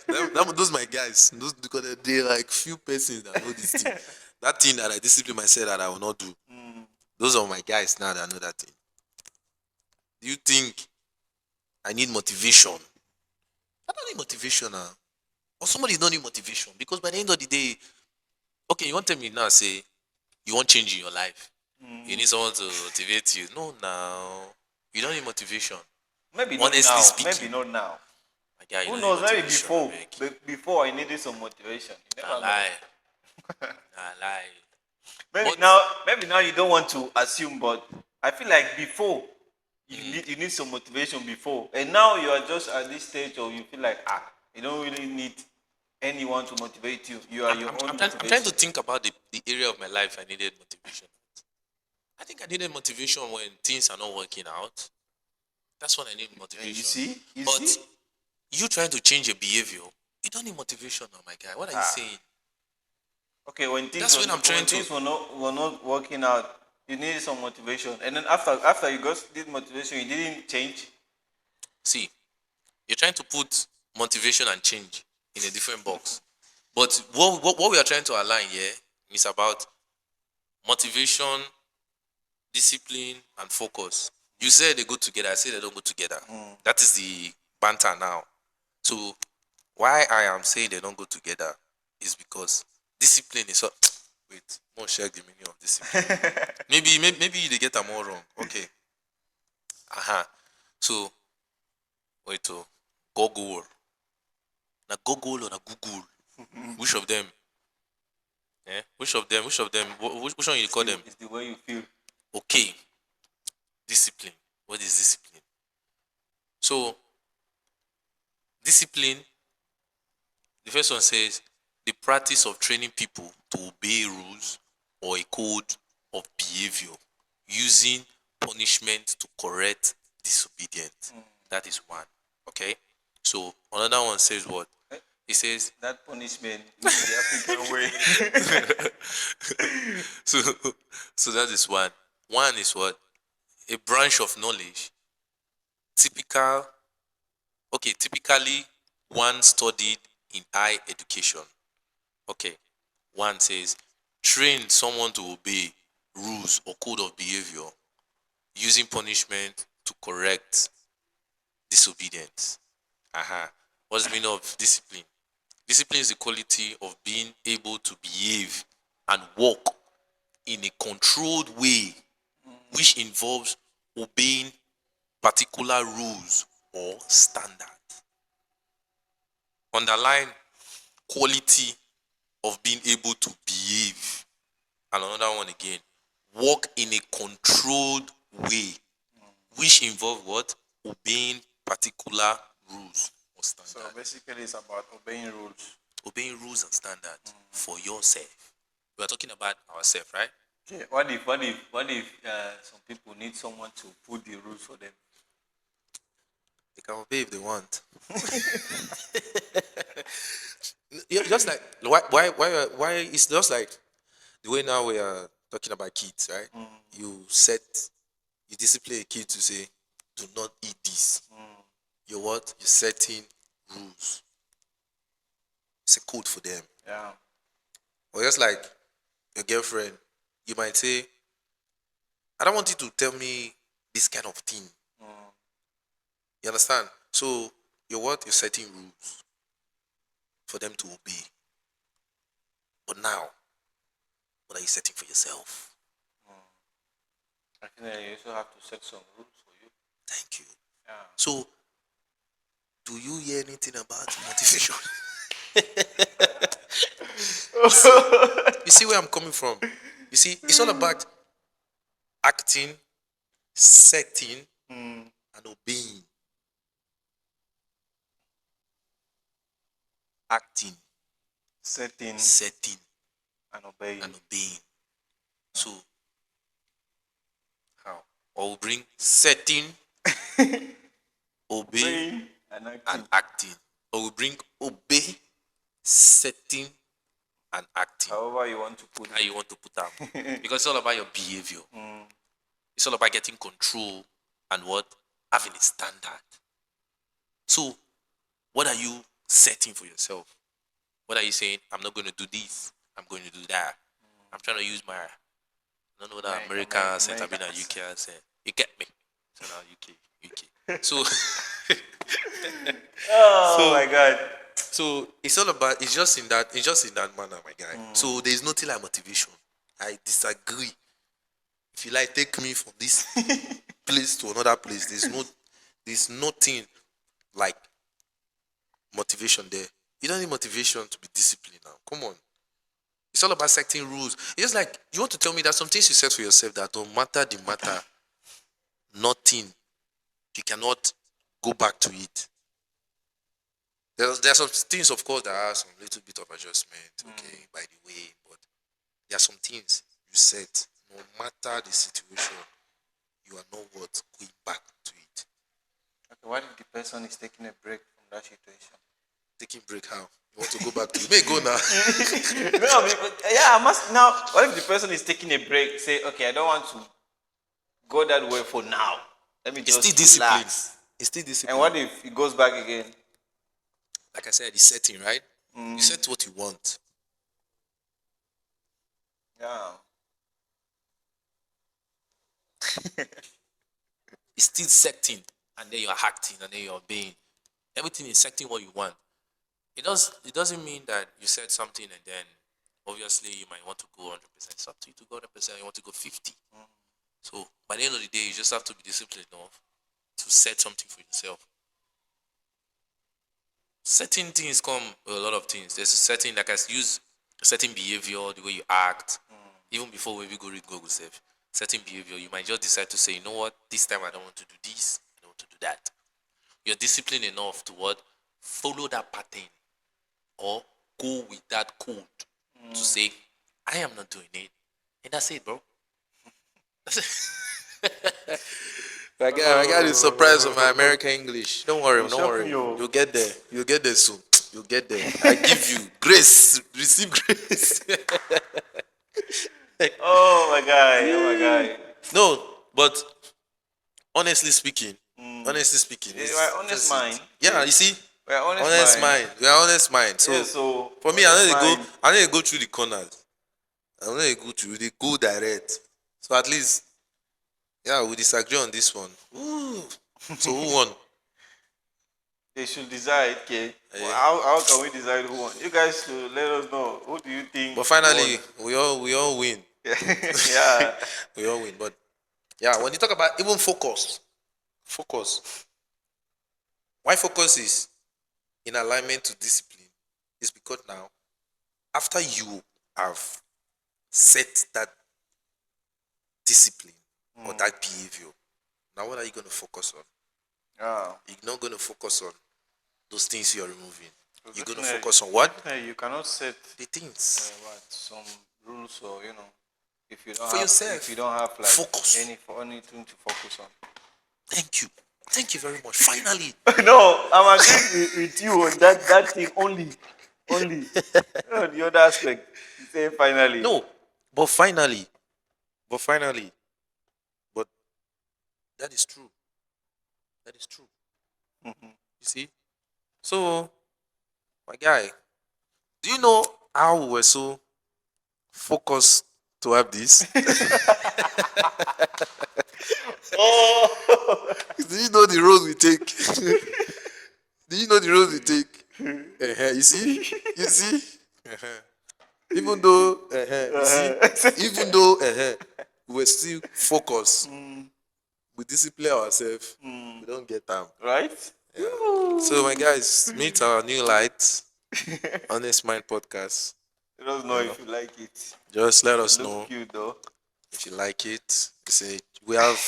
Speaker 2: Those my guys. Those, because they like few persons that know this thing. That thing that I discipline myself that I will not do. Those are my guys now that know that thing. Do you think I need motivation? I don't need motivation now. Or somebody don't need motivation, because by the end of the day, okay, you want to tell me now, say you want change in your life. You need someone to motivate you. No, now you don't need motivation.
Speaker 1: Maybe not
Speaker 2: Honestly
Speaker 1: now.
Speaker 2: speaking.
Speaker 1: Maybe not now.
Speaker 2: My guy, you
Speaker 1: Who
Speaker 2: don't
Speaker 1: knows?
Speaker 2: need
Speaker 1: Maybe
Speaker 2: motivation,
Speaker 1: before.
Speaker 2: abeg.
Speaker 1: Before I needed some motivation. You
Speaker 2: I
Speaker 1: never know.
Speaker 2: lie. I lie.
Speaker 1: Maybe
Speaker 2: But-
Speaker 1: now you don't want to assume, but I feel like before you need some motivation before, and now you are just at this stage, or you feel like you don't really need anyone to motivate you. You are your own
Speaker 2: I'm
Speaker 1: motivation.
Speaker 2: trying to think about the area of my life I needed motivation. I think I needed motivation when things are not working out. That's when I need motivation.
Speaker 1: And you see,
Speaker 2: But you trying to change your behavior, you don't need motivation now, my guy. What are you saying?
Speaker 1: Okay, when things
Speaker 2: That's when I'm trying to-
Speaker 1: things were not working out, you needed some motivation, and then after you got this motivation, you didn't change.
Speaker 2: See, you're trying to put motivation and change in a different box. But what we are trying to align here is about motivation, discipline, and focus. You said they go together. I say they don't go together. That is the banter now. So why I am saying they don't go together is because discipline is wait, more check the meaning of discipline. maybe they get them all wrong. Okay. So wait, Google. Na Google or na Google? Which of them? Eh? Which of them? Which one you call them?
Speaker 1: It's the way you feel.
Speaker 2: Okay. Discipline. What is discipline? So, discipline, the first one says, the practice of training people to obey rules or a code of behavior using punishment to correct disobedience. That is one. Okay? So, another one says what? It says,
Speaker 1: That punishment is the African way.
Speaker 2: so that is one. One is what? A branch of knowledge. Typically one studied in high education. Okay. One says, train someone to obey rules or code of behavior using punishment to correct disobedience. What's the meaning of discipline? Discipline is the quality of being able to behave and walk in a controlled way, which involves obeying particular rules or standards. Underline quality of being able to behave. And another one again, walk in a controlled way, which involves what? Obeying particular rules or standards.
Speaker 1: So basically, it's about obeying rules.
Speaker 2: Obeying rules and standards for yourself. We are talking about ourselves, right?
Speaker 1: Okay. What if some people need someone to put the rules for them?
Speaker 2: They can obey if they want. Yeah, just like why it's just like the way now we are talking about kids, right? You discipline a kid to say, do not eat this. You're what? You're setting rules. It's a code for them.
Speaker 1: Yeah.
Speaker 2: Or just like your girlfriend, you might say, I don't want you to tell me this kind of thing. You understand? So you're what? You're setting rules for them to obey. But now, what are you setting for yourself?
Speaker 1: I think that you also have to set some rules for you.
Speaker 2: Thank you.
Speaker 1: Yeah.
Speaker 2: So, do you hear anything about motivation? You see where I'm coming from? You see, it's all about acting, setting, and obeying. Acting,
Speaker 1: Setting
Speaker 2: setting,
Speaker 1: and obeying.
Speaker 2: and obeying. So, how? Or we'll bring setting, obey,
Speaker 1: Obeying and acting.
Speaker 2: and acting. Or we'll bring obey, setting, and acting.
Speaker 1: However you want to put
Speaker 2: How
Speaker 1: it.
Speaker 2: you want to put that? Because it's all about your behavior. It's all about getting control and what? Having a standard. So, what are you setting for yourself? What are you saying? I'm not going to do this. I'm going to do that. I'm trying to use my, I don't know that American accent. I mean, a UK accent. You get me? So now UK. So,
Speaker 1: Oh my God.
Speaker 2: so it's all about. It's just in that manner, my guy. So there's nothing like motivation. I disagree. If you like, take me from this place to another place. There's nothing like motivation there. You don't need motivation to be disciplined now. Come on. It's all about setting rules. It's just like you want to tell me that some things you set for yourself that don't matter the matter, nothing. You cannot go back to it. There are some things, of course, that are some little bit of adjustment, okay, by the way, but there are some things you set, no matter the situation, you are not what going back to it.
Speaker 1: Okay, what if the person is taking a break from that situation?
Speaker 2: Taking break how? You want to go back to it? May go now.
Speaker 1: No, I must now. What if the person is taking a break? Say, okay, I don't want to go that way for now. Let me
Speaker 2: It's
Speaker 1: just
Speaker 2: still discipline.
Speaker 1: relax.
Speaker 2: It's still discipline.
Speaker 1: And what if it goes back again?
Speaker 2: Like I said, it's setting, right? You set what you want.
Speaker 1: Yeah.
Speaker 2: It's still setting, and then you're acting, and then you're obeying. Everything is setting what you want. It doesn't mean that you said something and then obviously you might want to go 100%. It's up to you to go 100%. You want to go 50. So by the end of the day, you just have to be disciplined enough to set something for yourself. Certain things come with a lot of things. There's a certain, like I use a certain behavior, the way you act, even before we go read Google Search. Certain behavior, you might just decide to say, you know what, this time I don't want to do this, I don't want to do that. You're disciplined enough to what? Follow that pattern or go with that code to say, I am not doing it. And that's it, bro. That's it. My God is surprised with my American English. Don't worry, don't worry. You'll get there. You'll get there soon. You'll get there. I give you grace. Receive grace.
Speaker 1: Oh my God. Oh my God.
Speaker 2: No, but honestly speaking,
Speaker 1: You are honest mind.
Speaker 2: Yeah, you see,
Speaker 1: We are honest mind.
Speaker 2: We are honest mind. So,
Speaker 1: Yeah, so
Speaker 2: for me, I
Speaker 1: honest
Speaker 2: need to
Speaker 1: mind.
Speaker 2: I need to go through the corners. I need to go through. They go direct. So at least, yeah, we disagree on this one. Ooh. So who won?
Speaker 1: They should decide, okay.
Speaker 2: Yeah.
Speaker 1: How can we decide who won? You guys should let us know. Who do you think?
Speaker 2: But finally, we all win.
Speaker 1: won? Yeah.
Speaker 2: We all win. But yeah, when you talk about even focus. Why focus is in alignment to discipline is because now, after you have set that discipline or that behavior, now what are you going to focus on?
Speaker 1: Yeah.
Speaker 2: You're not going to focus on those things you're removing. You're going to
Speaker 1: Definitely.
Speaker 2: focus on what?
Speaker 1: You cannot set
Speaker 2: The things.
Speaker 1: some rules, or if you don't
Speaker 2: For
Speaker 1: have if you
Speaker 2: yourself.
Speaker 1: don't have like
Speaker 2: Focus.
Speaker 1: anything to focus on.
Speaker 2: Thank you. Thank you very much. Finally.
Speaker 1: No, I'm agreeing with you on that thing only. Only. The other aspect. You say finally.
Speaker 2: No, but finally. But finally. But that is true. That is true. You see? So, my guy, do you know how we were so focused to have this?
Speaker 1: Oh.
Speaker 2: Do you know the road we take? Do you know the road we take? You see? You see? Even though, you see, even though we were still focused, we discipline ourselves, we don't get time.
Speaker 1: Right?
Speaker 2: Yeah. So, my guys, meet our new light, Honest Mind Podcast.
Speaker 1: Let us know
Speaker 2: You know,
Speaker 1: if you like it.
Speaker 2: just let
Speaker 1: It
Speaker 2: us
Speaker 1: looks
Speaker 2: know
Speaker 1: cute though.
Speaker 2: if you like it. You see, we have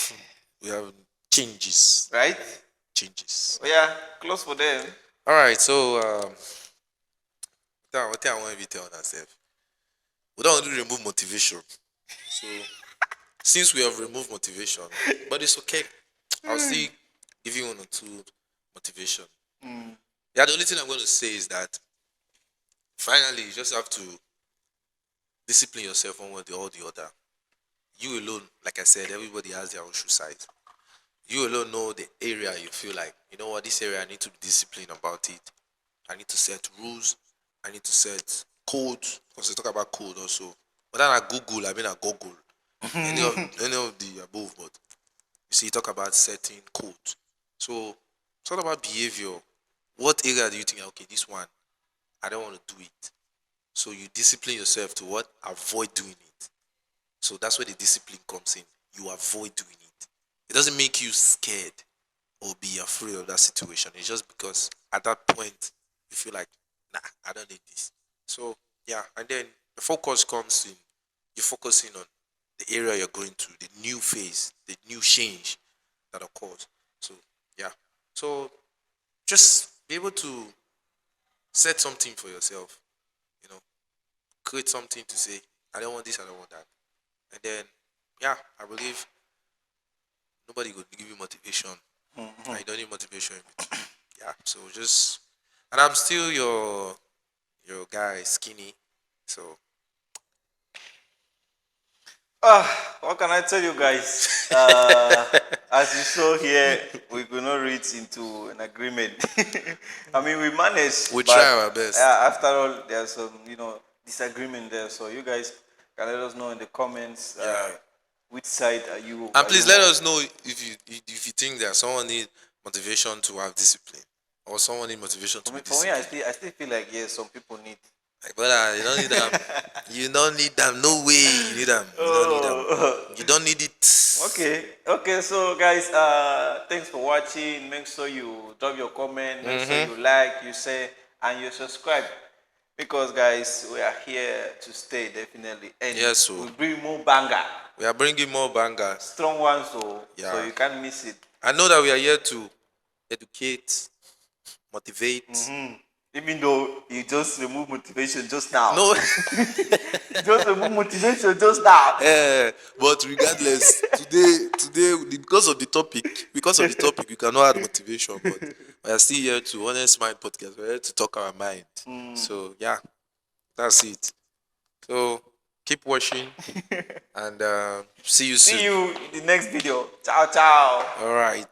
Speaker 2: changes,
Speaker 1: Right?
Speaker 2: changes.
Speaker 1: Oh, yeah, close for them.
Speaker 2: All right, so what I want to tell ourselves, we don't want to remove motivation. So since we have removed motivation, but it's okay. I'll still give you one or two motivation. Yeah, the only thing I'm going to say is that finally you just have to discipline yourself one way or the other. You alone, like I said, everybody has their own shoe size. You alone know the area you feel like, you know what, this area I need to be disciplined about it. I need to set rules. I need to set code. Because we talk about code also. But then I Google, I mean I Google. any of the above, but you see, you talk about setting code. So it's all about behavior. What area do you think, okay, this one, I don't want to do it. So you discipline yourself to what? Avoid doing it. So that's where the discipline comes in. You avoid doing it. It doesn't make you scared or be afraid of that situation. It's just because at that point you feel like, nah, I don't need this. So yeah, and then the focus comes in. You're focusing on the area you're going to, the new phase, the new change that occurs. So yeah. So just be able to set something for yourself, you know, create something to say, I don't want this, I don't want that. And then yeah, I believe nobody could give you motivation. I don't need motivation in between. Yeah. So just, and I'm still your guy, Skinny. So
Speaker 1: What can I tell you guys? As you saw here, we could not reach into an agreement. I mean, we managed,
Speaker 2: we
Speaker 1: but
Speaker 2: try our best.
Speaker 1: after all, there's some, disagreement there. So you guys can let us know in the comments.
Speaker 2: Yeah.
Speaker 1: Which side are you?
Speaker 2: And
Speaker 1: Are
Speaker 2: please
Speaker 1: you
Speaker 2: let
Speaker 1: more?
Speaker 2: us know if you think that someone need motivation to have discipline, or someone need motivation to be
Speaker 1: For me, I
Speaker 2: disciplined.
Speaker 1: still feel like yes, some people need.
Speaker 2: Like, brother, you don't need them. You don't need them. No way. You need them. You don't need them.
Speaker 1: Oh.
Speaker 2: You don't need it.
Speaker 1: Okay. So guys, thanks for watching. Make sure you drop your comment. Make sure you like, you share, and you subscribe. Because guys, we are here to stay definitely, and
Speaker 2: Yes, so
Speaker 1: we bring more banger,
Speaker 2: we are bringing more bangers.
Speaker 1: strong ones, so
Speaker 2: Yeah.
Speaker 1: you can't miss it.
Speaker 2: I know that we are here to educate, motivate.
Speaker 1: Even though you just remove motivation just now.
Speaker 2: No,
Speaker 1: Just remove motivation just now.
Speaker 2: but regardless, today, because of the topic, we cannot add motivation. But we are still here to Honest Mind Podcast. We're here to talk our mind. So yeah, that's it. So keep watching and see you soon.
Speaker 1: See you in the next video. Ciao, ciao.
Speaker 2: All right.